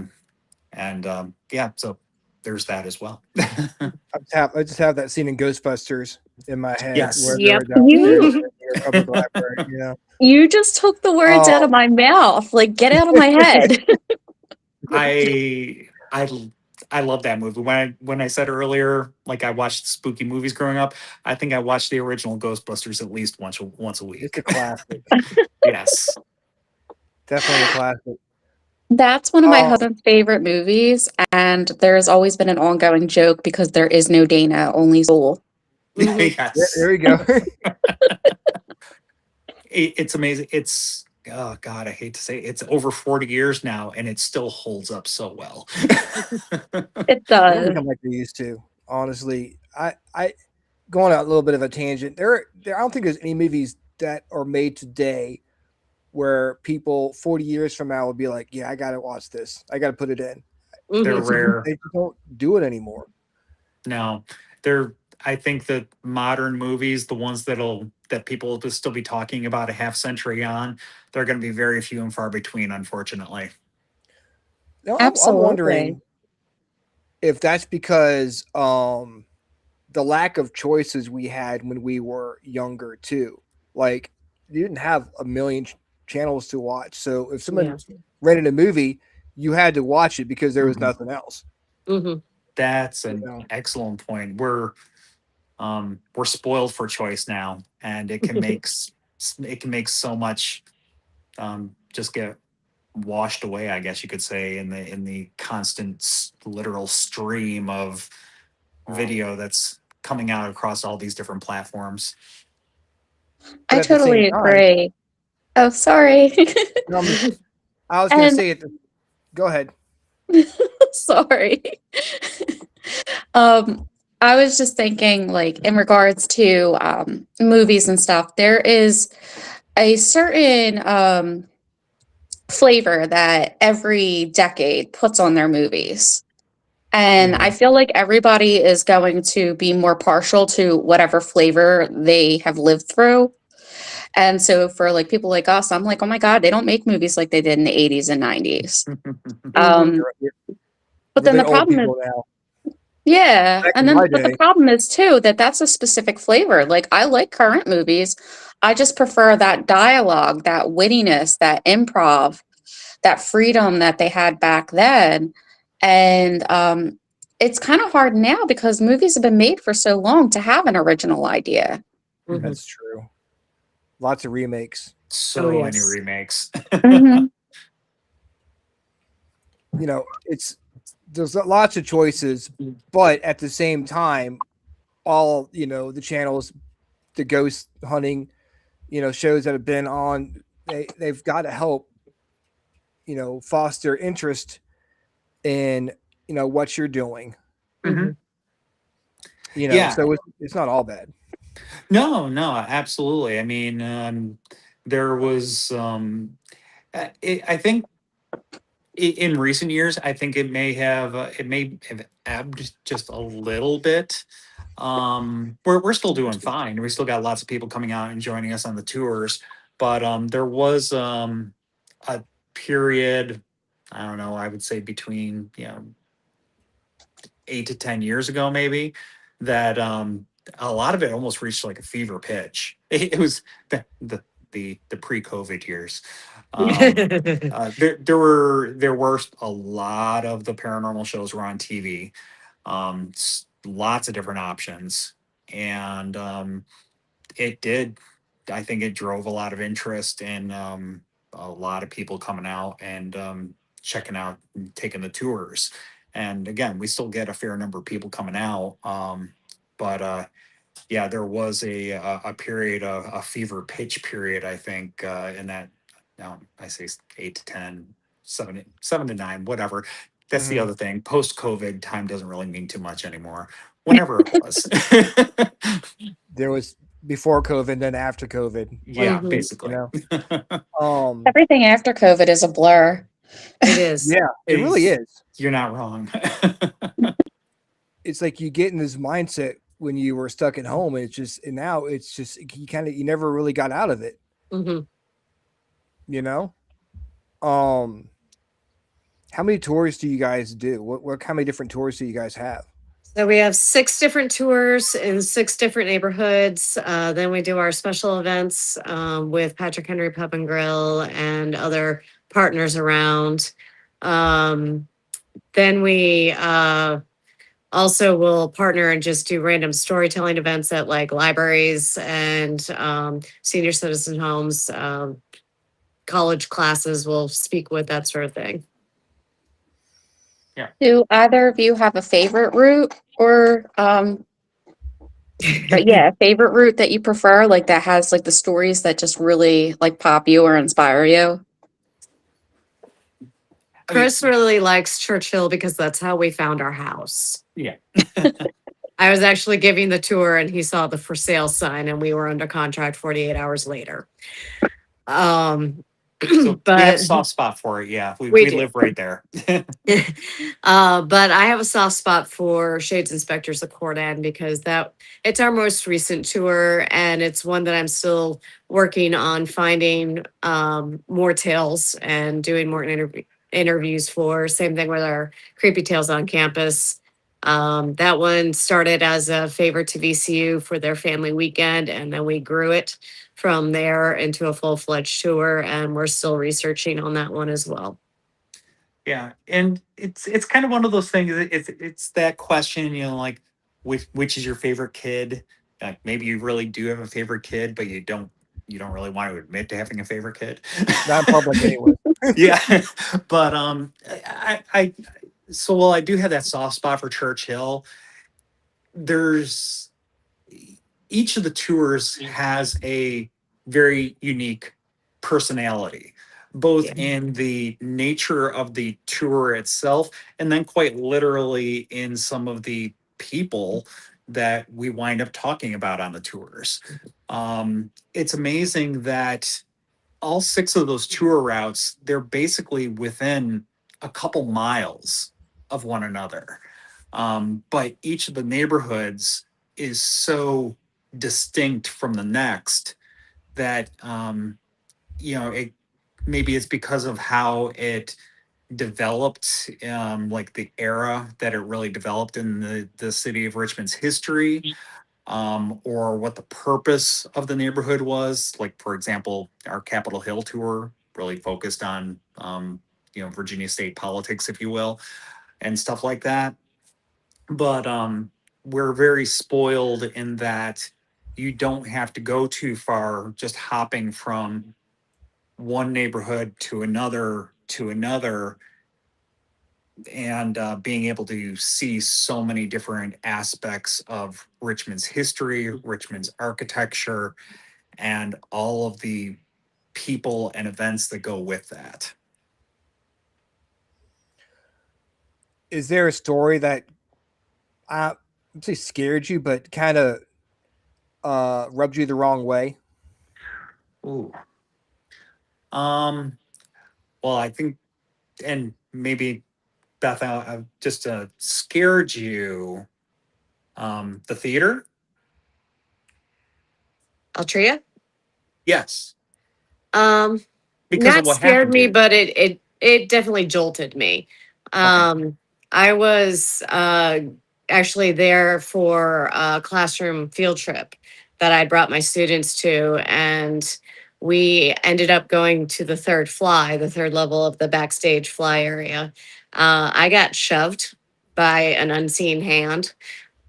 so there's that as well. I just have that scene in Ghostbusters in my head Yes. where Yep. they're You- downstairs in the public library. You know, You just took the words out of my mouth. Like, get out of my head. I love that movie. When I said earlier, like I watched spooky movies growing up, I think I watched the original Ghostbusters at least once a it's week. a classic, Yes. definitely a classic. That's one of my Oh. husband's favorite movies, and there's always been an ongoing joke because there is no Dana, only Zool. Mhm. Yeah, Yes. there you go. It's amazing. It's oh god, I hate to say it, it's over 40 years now and it still holds up so well. It They don't does. become like they used to. Honestly, I going out a little bit of a tangent. I don't think there's any movies that are made today where people 40 years from now will be like, yeah, I got to watch this. I got to put it in. They're It's just- rare. They just don't do it anymore. No, I think that modern movies, the ones that people will still be talking about a half century on, they're going to be very few and far between, unfortunately. Now, I'm Absolutely. wondering if that's because the lack of choices we had when we were younger too. Like you didn't have a million channels to watch. So if someone Yeah. rented a movie, you had to watch it because there was Mhm. nothing else. Mhm. That's an Yeah. excellent point. We're spoiled for choice now, and it can make so much just get washed away, I guess you could say, in the constant literal stream of video that's coming out across all these different platforms. But I at the same totally time, agree. Oh, sorry. I was going to And say it. Go ahead. sorry. I was just thinking, like, in regards to movies and stuff, there is a certain flavor that every decade puts on their movies. And I feel like everybody is going to be more partial to whatever flavor they have lived through. And so for like people like us, I'm like, oh my God, they don't make movies like they did in the 80s and 90s. You're But then the old problem is, people now. yeah, Back and in then my but the day, problem is too that that's a specific flavor. Like I like current movies. I just prefer that dialogue, that wittiness, that improv, that freedom that they had back then. And it's kind of hard now because movies have been made for so long to have an original idea. Mhm. that's true. Lots of remakes. So Oh, many yes. remakes. Mhm. You know, there's lots of choices, but at the same time, all the channels, the ghost hunting, shows that have been on, they've got to help, foster interest in what you're doing. Mhm. Mhm. So it's not all bad. No, absolutely. I mean, there was, I think in recent years, I think it may have ebbed just a little bit. We're still doing fine. We still got lots of people coming out and joining us on the tours, but there was a period, I don't know, I would say between 8 to 10 years ago, maybe, that a lot of it almost reached like a fever pitch. It was the pre-COVID years. There were a lot of the paranormal shows were on TV, lots of different options, and it did. I think it drove a lot of interest and a lot of people coming out and checking out, and taking the tours. And again, we still get a fair number of people coming out, but yeah, there was a period, a fever pitch period, I think, in that. I say 8 to 10 7 to 9, whatever. That's the Mhm. other thing. Post-COVID, time doesn't really mean too much anymore. Whenever it was. There was before COVID, then after COVID. Yeah, Mhm. You basically. know. Um. Everything after COVID is a blur. It is. Yeah, it really is. You're not wrong. It's like you get in this mindset when you were stuck at home, and now it's just you never really got out of it. hmm You know. How many tours do you guys do? How many different tours do you guys have? So we have 6 different tours in 6 different neighborhoods. Then we do our special events with Patrick Henry Pub and Grill and other partners around. Then we also will partner and just do random storytelling events at like libraries and senior citizen homes, college classes. We'll speak with that sort of thing. Do either of you have a favorite route or but yeah, a favorite route that you prefer, like that has like the stories that just really like pop you or inspire you? Chris really likes Churchill because that's how we found our house. Yeah. I was actually giving the tour and he saw the for sale sign and we were under contract 48 hours later. So but we have a soft spot for it. Yeah, we do. live right there. But I have a soft spot for Shades Inspectors of Court End because it's our most recent tour and it's one that I'm still working on finding more tales and doing more interviews for. Same thing with our Creepy Tales on Campus. That one started as a favor to VCU for their family weekend, and then we grew it from there into a full-fledged tour, and we're still researching on that one as well. Yeah, and it's kind of one of those things. It's that question, like which is your favorite kid? Like maybe you really do have a favorite kid, but you don't really want to admit to having a favorite kid. Not in public anyway. Yeah, but I so while I do have that soft spot for Churchill, there's each of the tours has a very unique personality, both in the nature of the tour itself and then quite literally in some of the people that we wind up talking about on the tours. It's amazing that all 6 of those tour routes, they're basically within a couple miles of one another. But each of the neighborhoods is so distinct from the next that it maybe it's because of how it developed, like the era that it really developed in the city of Richmond's history, or what the purpose of the neighborhood was. Like, for example, our Capitol Hill tour really focused on Virginia state politics, if you will, and stuff like that. But we're very spoiled in that you don't have to go too far just hopping from one neighborhood to another and being able to see so many different aspects of Richmond's history, Richmond's architecture, and all of the people and events that go with that. Is there a story that I'd say scared you, but kind of rubbed you the wrong way? Ooh. Well, I think, and maybe Beth, just scared you. The theater? Altria? Yes. Because Because not of what scared happened to me, you. but it definitely jolted me. I was actually there for a classroom field trip that I brought my students to, and we ended up going to the third level of the backstage fly area. I got shoved by an unseen hand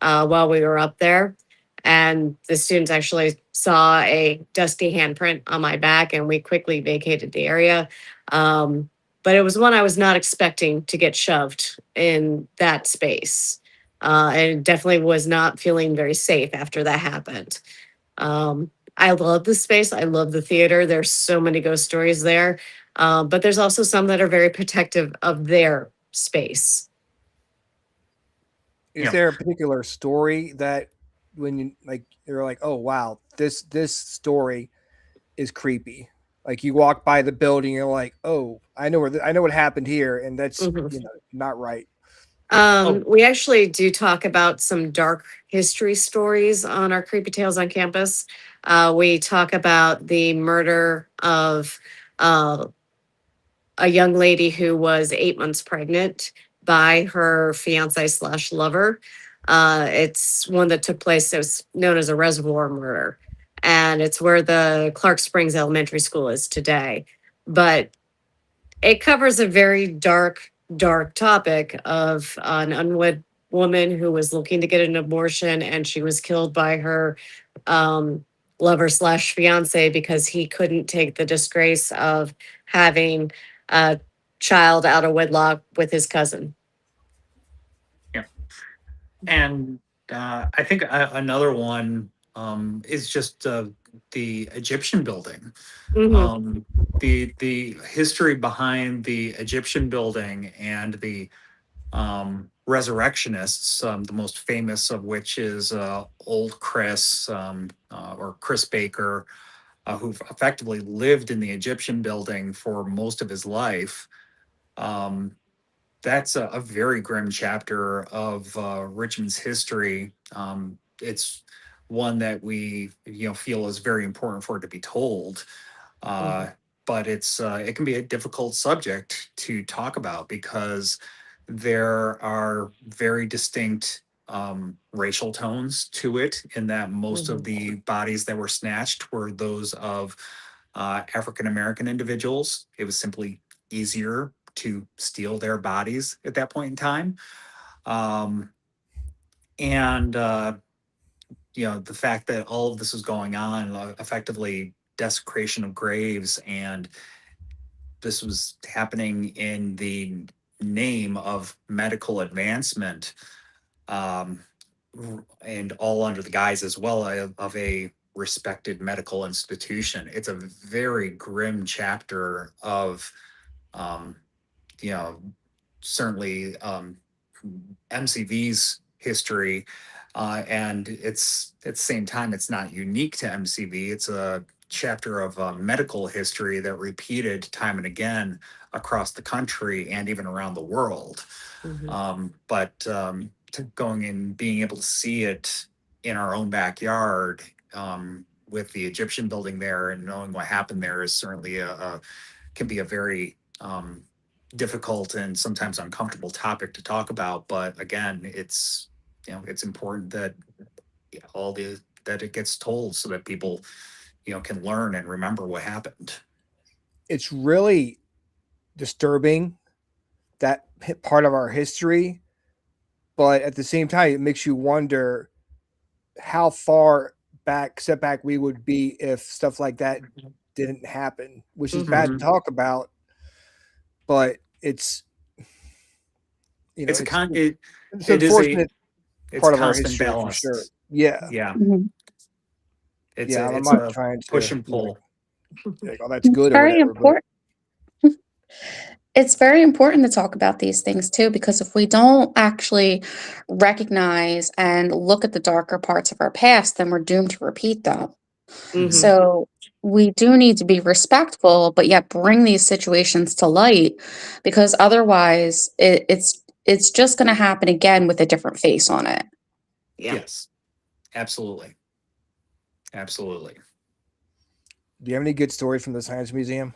while we were up there. And the students actually saw a dusty handprint on my back, and we quickly vacated the area. But it was one I was not expecting to get shoved in that space. And definitely was not feeling very safe after that happened. I love the space. I love the theater. There's so many ghost stories there. But there's also some that are very protective of their space. Is there a particular story that when you you're like, oh wow, this story is creepy? Like you walk by the building, you're like, oh, I know I know what happened here, and that's Mhm. not right. We actually do talk about some dark history stories on our Creepy Tales on campus. We talk about the murder of uh, a young lady who was 8 months pregnant by her fiance slash lover. It's one that took place. It was known as a reservoir murder, and it's where the Clark Springs Elementary School is today. But it covers a very dark topic of an unwed woman who was looking to get an abortion, and she was killed by her um, lover slash fiance because he couldn't take the disgrace of having a child out of wedlock with his cousin. And I think another one is just the Egyptian building. Mhm. The history behind the Egyptian building and the resurrectionists, the most famous of which is Old Chris or Chris Baker, who effectively lived in the Egyptian building for most of his life. Um, that's a very grim chapter of Richmond's history. It's one that we feel is very important for it to be told. Uh, but it can be a difficult subject to talk about because there are very distinct racial tones to it, in that most of the bodies that were snatched were those of African American individuals. It was simply easier to steal their bodies at that point in time. Um, and the fact that all of this was going on, effectively desecration of graves, and this was happening in the name of medical advancement, um, and all under the guise as well of a respected medical institution. It's a very grim chapter of, um, you know, certainly MCV's history. And it's at the same time, it's not unique to MCV. It's a chapter of medical history that repeated time and again across the country and even around the world. But going and being able to see it in our own backyard, with the Egyptian building there and knowing what happened there, is certainly can be a very difficult and sometimes uncomfortable topic to talk about. But again, it's important that that it gets told so that people can learn and remember what happened. It's really disturbing, that part of our history, but at the same time, it makes you wonder how far setback we would be if stuff like that didn't happen, which is bad to talk about, but it's It's it's unfortunate part of our constant history for balance. sure. Yeah. Yeah. Mhm. I'm not trying to push and pull. like, oh, that's good or Very whatever. important. It's very important to talk about these things too, because if we don't actually recognize and look at the darker parts of our past, then we're doomed to repeat them. So we do need to be respectful, but yet bring these situations to light, because otherwise it's just going to happen again with a different face on it. Yes, absolutely. Absolutely. Do you have any good stories from the Science Museum?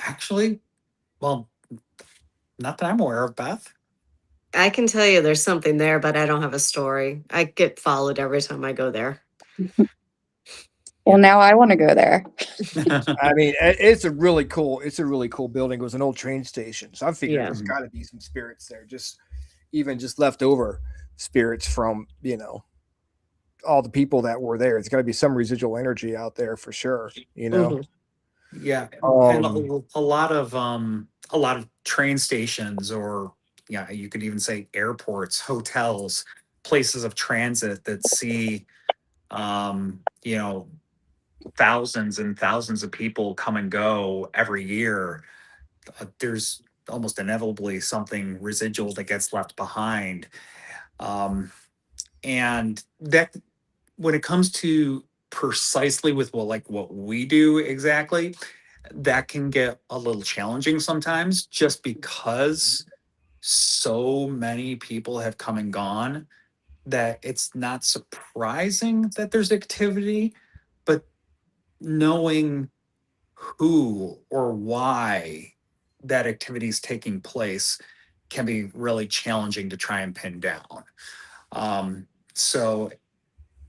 Actually, well, not that I'm aware of, Beth. I can tell you there's something there, but I don't have a story. I get followed every time I go there. Well, now I want to go there. I mean, it's a really cool building. It was an old train station, so I figured there's got to be some spirits there, just leftover spirits from all the people that were there. It's got to be some residual energy out there for sure. Yeah, and a lot of train stations, or you could even say airports, hotels, places of transit that see You know, thousands and thousands of people come and go every year. There's almost inevitably something residual that gets left behind. And that, when it comes to precisely with what we do exactly, that can get a little challenging sometimes, just because so many people have come and gone that it's not surprising that there's activity, but knowing who or why that activity is taking place can be really challenging to try and pin down. So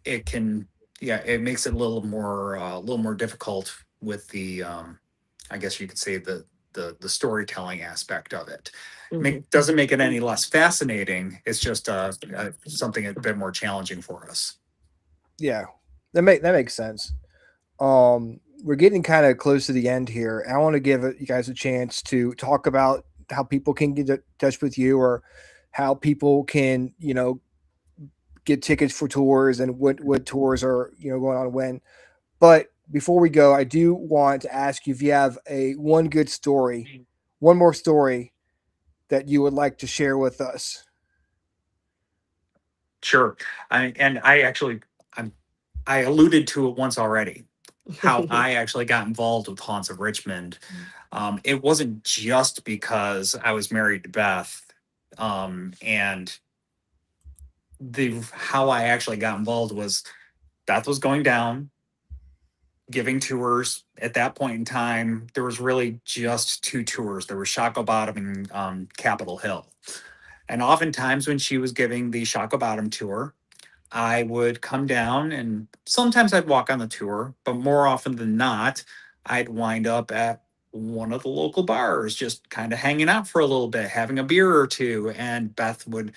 it can, yeah, it makes it a little more difficult with the, I guess you could say the storytelling aspect of it. Doesn't make it any less fascinating. It's just something a bit more challenging for us. Yeah, that makes sense. We're getting kind of close to the end here. I want to give you guys a chance to talk about how people can get in touch with you, or how people can, get tickets for tours, and what tours are, going on when. But before we go, I do want to ask you if you have one good story, one more story that you would like to share with us. Sure. I alluded to it once already, how I actually got involved with Haunts of Richmond. It wasn't just because I was married to Beth, and how I actually got involved was Beth was going down, giving tours. At that point in time, there was really just two tours. There was Shockoe Bottom and Capitol Hill. And oftentimes when she was giving the Shockoe Bottom tour, I would come down, and sometimes I'd walk on the tour, but more often than not, I'd wind up at one of the local bars, just kind of hanging out for a little bit, having a beer or two. And Beth would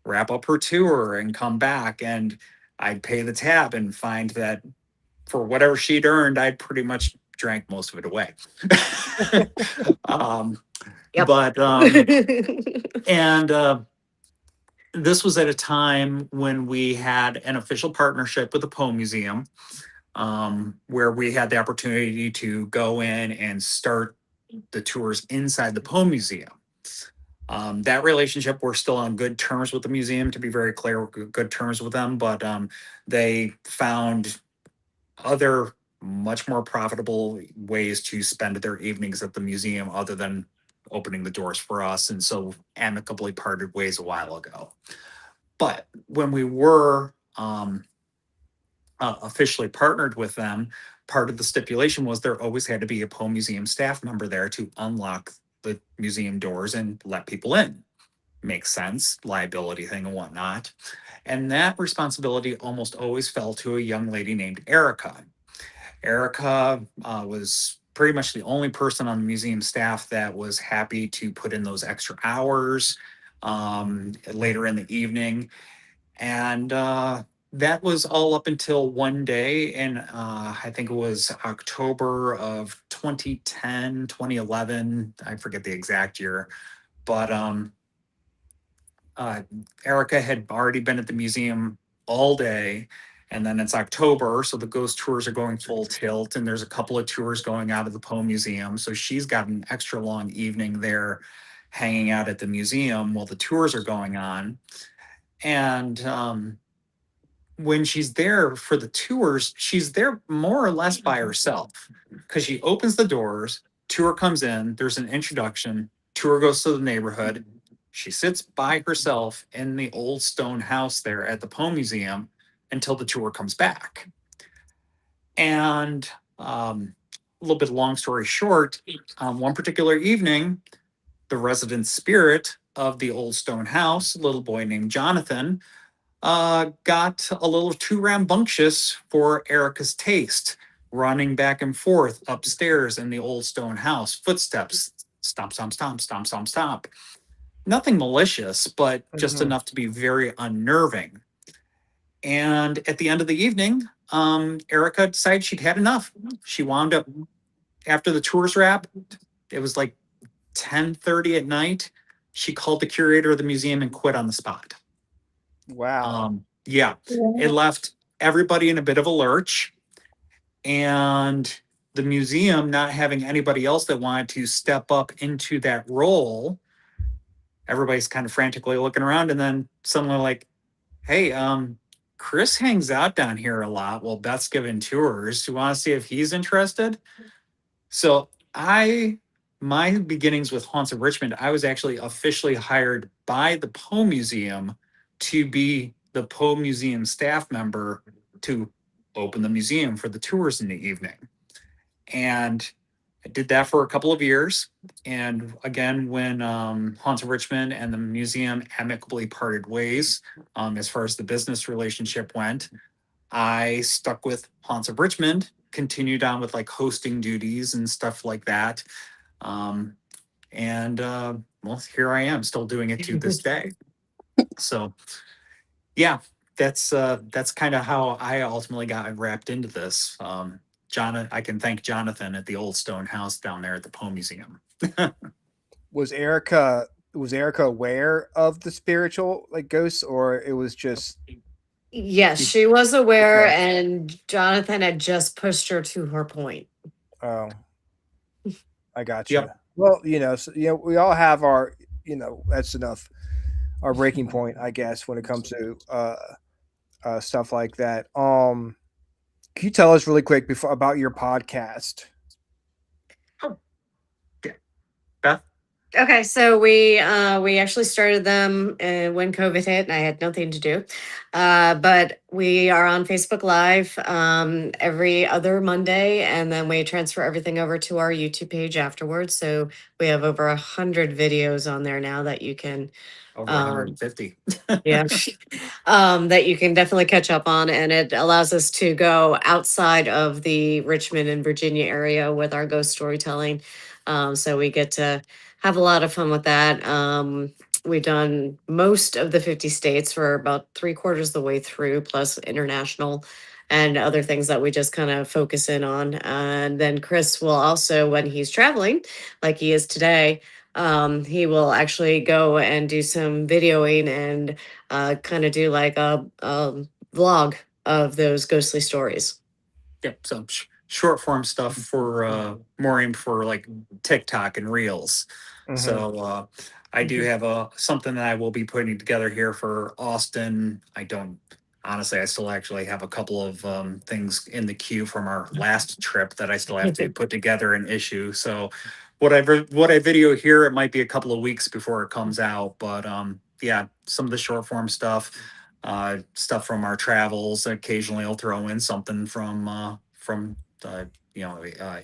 wrap up her tour and come back, and I'd pay the tab and find that for whatever she'd earned, I'd pretty much drank most of it away. Yep. But, and, this was at a time when we had an official partnership with the Poe Museum, where we had the opportunity to go in and start the tours inside the Poe Museum. That relationship, we're still on good terms with the museum, to be very clear, good terms with them, but they found other much more profitable ways to spend their evenings at the museum other than opening the doors for us, and so amicably parted ways a while ago. But when we were officially partnered with them, part of the stipulation was there always had to be a Poe Museum staff member there to unlock the museum doors and let people in. Makes sense, liability thing and whatnot. And that responsibility almost always fell to a young lady named Erica. Erica was pretty much the only person on the museum staff that was happy to put in those extra hours later in the evening. And that was all up until one day in, I think it was October of 2010, 2011. I forget the exact year. But Erica had already been at the museum all day. And then it's October, so the ghost tours are going full tilt, and there's a couple of tours going out of the Poe Museum. So she's got an extra long evening there hanging out at the museum while the tours are going on. And when she's there for the tours, she's there more or less by herself, because she opens the doors, tour comes in, there's an introduction, tour goes to the neighborhood. She sits by herself in the old stone house there at the Poe Museum until the tour comes back. And a little bit long story short, one particular evening, the resident spirit of the old stone house, a little boy named Jonathan, got a little too rambunctious for Erica's taste, running back and forth upstairs in the old stone house, footsteps, stomp, stomp, stomp, stomp, stomp, stomp. Nothing malicious, but just enough to be very unnerving. And at the end of the evening, Erica decided she'd had enough. She wound up, after the tours wrapped, it was like 10:30 at night. She called the curator of the museum and quit on the spot. Wow. Yeah, it left everybody in a bit of a lurch, and the museum not having anybody else that wanted to step up into that role. Everybody's kind of frantically looking around, and then someone like, hey, Chris hangs out down here a lot while Beth's giving tours. Do you want to see if he's interested? So my beginnings with Haunts of Richmond, I was actually officially hired by the Poe Museum to be the Poe Museum staff member to open the museum for the tours in the evening. And I did that for a couple of years. And again, when Haunts of Richmond and the museum amicably parted ways, as far as the business relationship went, I stuck with Haunts of Richmond, continued on with like hosting duties and stuff like that. Well, here I am still doing it to this day. So yeah, that's kind of how I ultimately got wrapped into this. I can thank Jonathan at the Old Stone House down there at the Poe Museum. Was Erica aware of the spiritual like ghosts, or it was just Yes, she was aware, Okay. and Jonathan had just pushed her to her point. Oh, I got you. Yep. Well, we all have our, that's enough. Our breaking point, I guess, when it comes to stuff like that. Can you tell us really quick before about your podcast? Beth? Okay, so we actually started them when COVID hit, and I had nothing to do. But we are on Facebook Live every other Monday, and then we transfer everything over to our YouTube page afterwards. So we have over 100 videos on there now that you can Over 150. yeah that you can definitely catch up on, and it allows us to go outside of the Richmond and Virginia area with our ghost storytelling. So we get to have a lot of fun with that. We've done most of the 50 states for about 3/4 of the way through, plus international and other things that we just kind of focus in on. And then Chris will also, when he's traveling like he is today, he will actually go and do some videoing and kind of do like a vlog of those ghostly stories. Yep, some short form stuff for more aimed for like TikTok and Reels. So I do have something that I will be putting together here for Austin. I don't honestly, I still actually have a couple of things in the queue from our last trip that I still have to put together and issue. So what I video here, it might be a couple of weeks before it comes out, but yeah, some of the short form stuff. Stuff from our travels. Occasionally, I'll throw in something from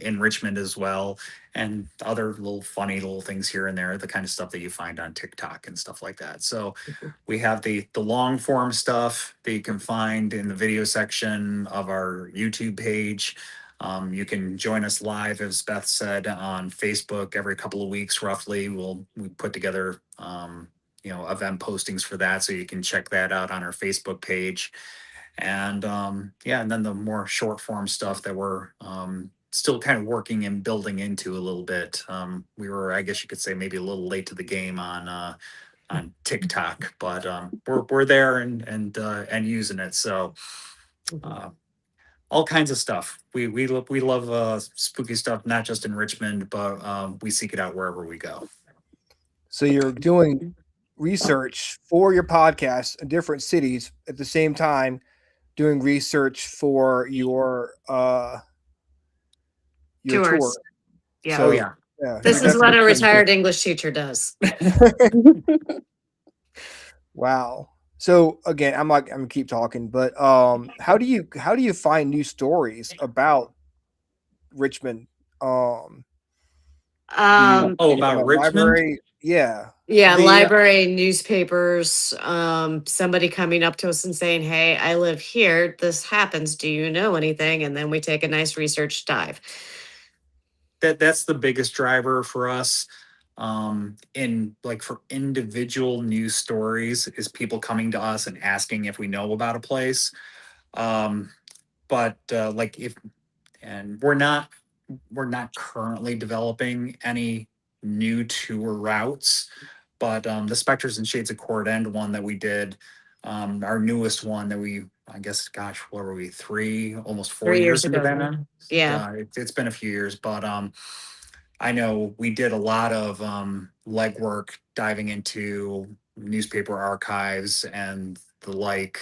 in Richmond as well, and other little funny little things here and there. The kind of stuff that you find on TikTok and stuff like that. So we have the long form stuff that you can find in the video section of our YouTube page. You can join us live, as Beth said, on Facebook every couple of weeks, roughly. We put together event postings for that, so you can check that out on our Facebook page. And and then the more short form stuff that we're still kind of working and building into a little bit. We were, I guess you could say, maybe a little late to the game on TikTok, but we're there and using it. So all kinds of stuff. We love spooky stuff, not just in Richmond, but we seek it out wherever we go. So you're doing research for your podcast in different cities at the same time, doing research for your Tours. tour. Yeah. So, yeah. This is what a retired English teacher does. Wow. So again, I'm gonna keep talking, but how do you find new stories about Richmond? About Richmond? Library? Yeah. Yeah, library, newspapers, somebody coming up to us and saying, "Hey, I live here. This happens. Do you know anything?" And then we take a nice research dive. That's the biggest driver for us. In like for individual news stories, is people coming to us and asking if we know about a place. But like we're not currently developing any new tour routes, but the Spectres and Shades of Court End one that we did, our newest one that we I guess, gosh, what were we, almost 4 3 years years into ago. that now? Yeah. It's been a few years, but I know we did a lot of legwork diving into newspaper archives and the like,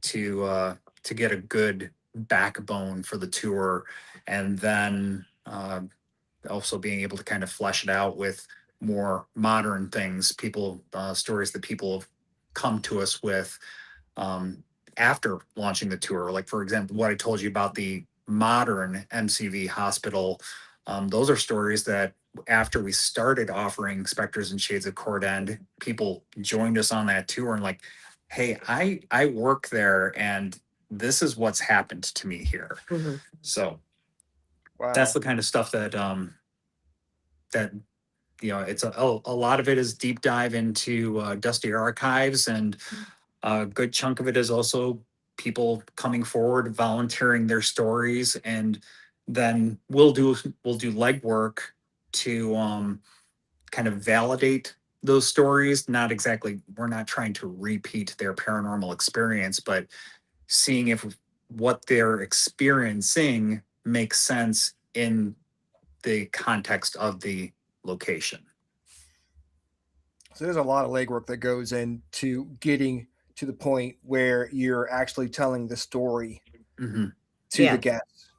to get a good backbone for the tour, and then also being able to kind of flesh it out with more modern things, stories that people have come to us with um, after launching the tour. Like, for example, what I told you about the modern MCV hospital. Those are stories that after we started offering Spectres and Shades of Cordend, people joined us on that tour and like, hey, I work there and this is what's happened to me here. Mm-hmm. So Wow. that's the kind of stuff that that it's a lot of it is deep dive into dusty archives, and a good chunk of it is also people coming forward volunteering their stories, and then we'll do legwork to kind of validate those stories. Not exactly, we're not trying to repeat their paranormal experience, but seeing if what they're experiencing makes sense in the context of the location. So there's a lot of legwork that goes into getting to the point where you're actually telling the story Mm-hmm. to Yeah. the guests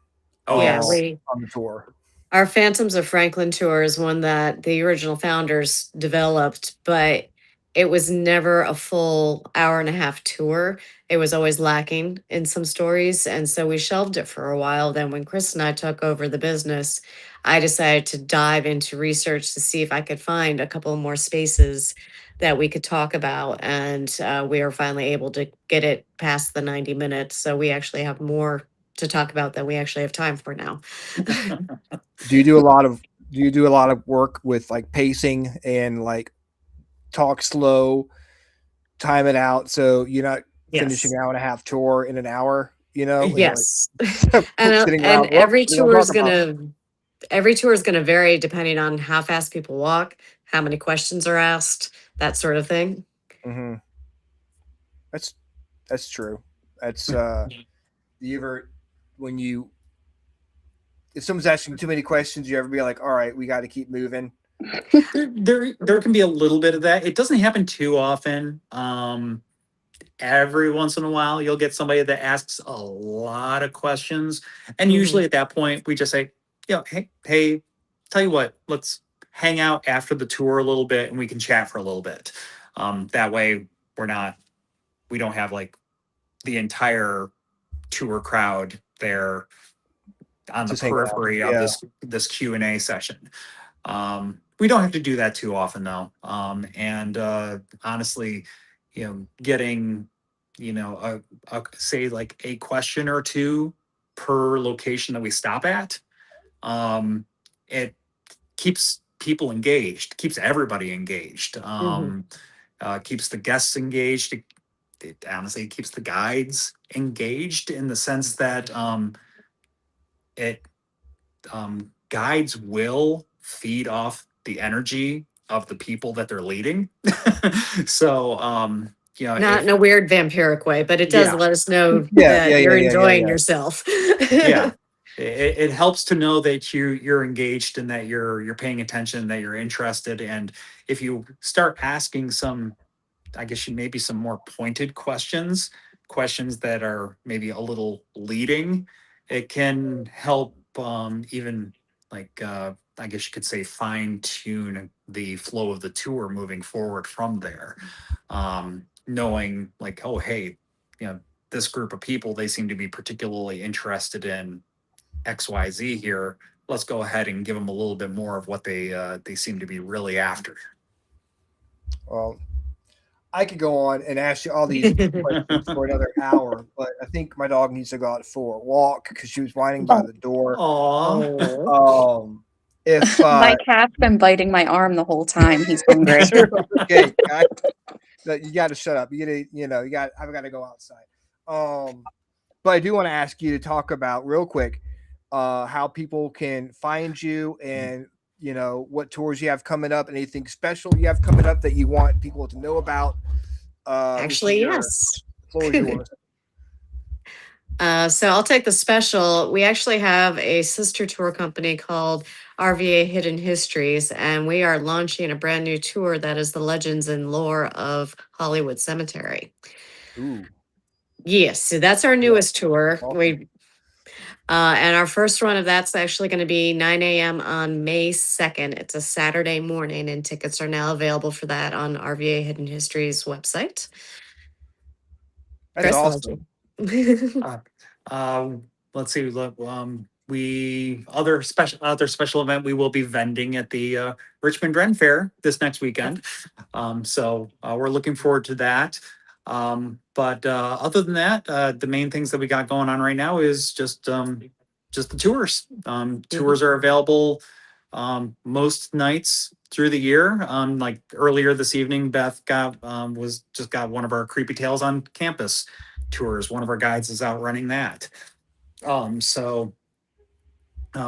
Oh, Yeah, yes. on the tour. Our Phantoms of Franklin tour is one that the original founders developed, but it was never a full hour and a half tour. It was always lacking in some stories. And so we shelved it for a while. Then, when Chris and I took over the business, I decided to dive into research to see if I could find a couple more spaces that we could talk about. And we were finally able to get it past the 90 minutes. So we actually have more to talk about than we actually have time for now. Do you do a lot of work with like pacing and like talk slow, time it out so you're not finishing Yes. an hour and a half tour in an hour, and you're like Yes. sitting And around. "Whoop, what do you wanna talk about?" every tour is gonna vary depending on how fast people walk, how many questions are asked, that sort of thing. Mm-hmm. That's true. That's you ever when you if someone's asking too many questions, you ever be like, all right, we got to keep moving. There can be a little bit of that. It doesn't happen too often. Every once in a while, you'll get somebody that asks a lot of questions, and usually at that point, we just say, hey, tell you what, let's hang out after the tour a little bit, and we can chat for a little bit. That way, we don't have like the entire tour crowd there on the Just hanging out. periphery of this Q&A session. We don't have to do that too often though. And honestly, getting, say like a question or two per location that we stop at, it keeps people engaged, keeps everybody engaged, keeps the guests engaged. It honestly keeps the guides engaged in the sense that it guides will feed off the energy of the people that they're leading. So, Not in a weird vampiric way, but it does let us know that you're enjoying yourself. Yeah, it helps to know that you're engaged and that you're paying attention, that you're interested. And if you start asking some, I guess maybe some more pointed questions that are maybe a little leading, it can help even like I guess you could say fine tune the flow of the tour moving forward from there. Knowing like, oh hey, this group of people, they seem to be particularly interested in XYZ here. Let's go ahead and give them a little bit more of what they seem to be really after. Well, I could go on and ask you all these questions for another hour, but I think my dog needs to go out for a walk because she was whining by the door. Aww. If my cat's been biting my arm the whole time. He's hungry. okay, you got to shut up. I've got to go outside. But I do want to ask you to talk about real quick how people can find you and what tours you have coming up, anything special you have coming up that you want people to know about. Actually, yes. Floor is yours. So I'll take the special. We actually have a sister tour company called RVA Hidden Histories, and we are launching a brand new tour that is the legends and lore of Hollywood Cemetery. Ooh. Yes, so that's our newest tour. Awesome. And our first run of that's actually going to be 9 a.m. on May 2nd. It's a Saturday morning, and tickets are now available for that on RVA Hidden Histories website. That's Chris, awesome. Let's see. Look, other special event. We will be vending at the Richmond Ren Fair this next weekend. So we're looking forward to that. But other than that, the main things that we got going on right now is just the tours. Tours are available most nights through the year. Like earlier this evening, Beth got one of our Creepy Tales on Campus tours. One of our guides is out running that. So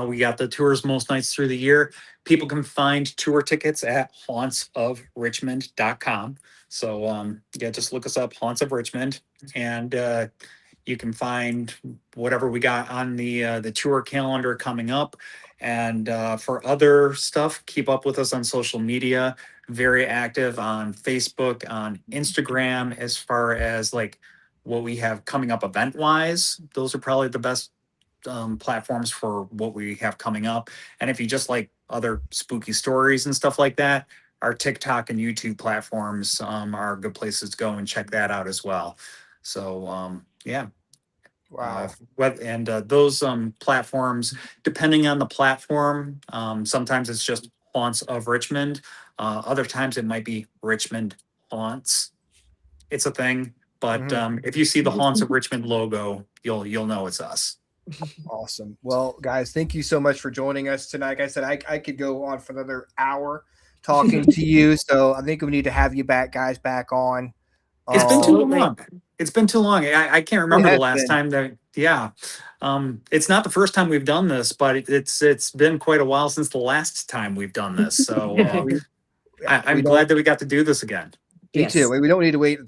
we got the tours most nights through the year. People can find tour tickets at hauntsofrichmond.com. So yeah, just look us up, Haunts of Richmond, and you can find whatever we got on the tour calendar coming up. And for other stuff, keep up with us on social media. Very active on Facebook, on Instagram, as far as like what we have coming up event wise. Those are probably the best platforms for what we have coming up. And if you just like other spooky stories and stuff like that, our TikTok and YouTube platforms are good places to go and check that out as well. So yeah. Wow. And those platforms, depending on the platform, sometimes it's just Haunts of Richmond. Other times it might be Richmond Haunts. It's a thing. But if you see the Haunts of Richmond logo, you'll know it's us. Awesome. Well, guys, thank you so much for joining us tonight. Like I said, I could go on for another hour talking to you. So I think we need to have you back on. It's been too long. It's been too long. I can't remember the last time that. Yeah, it's not the first time we've done this, but it's been quite a while since the last time we've done this. So I'm glad that we got to do this again. Me too. We don't need to wait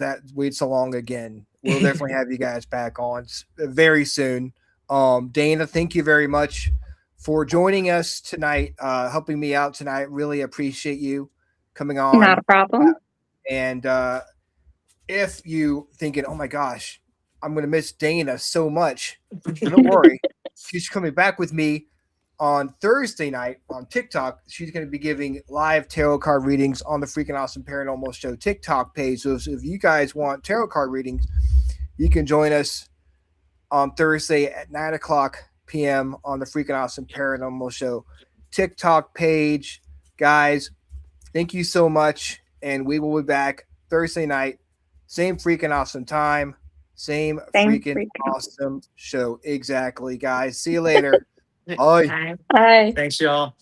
so long again. We'll definitely have you guys back on very soon. Dana, thank you very much for joining us tonight, helping me out tonight. Really appreciate you coming on. Not a problem. And if you thinking, oh my gosh, I'm going to miss Dana so much, don't worry. She's coming back with me on Thursday night on TikTok. She's going to be giving live tarot card readings on the Freakin Awesome Paranormal Show TikTok page. So if you guys want tarot card readings, you can join us on Thursday at 9:00 p.m. on the Freakin Awesome Paranormal Show TikTok page. Guys, thank you so much. And we will be back Thursday night. Same freaking awesome time. Same freaking awesome show. Exactly, guys. See you later. Bye. Bye. Thanks, y'all.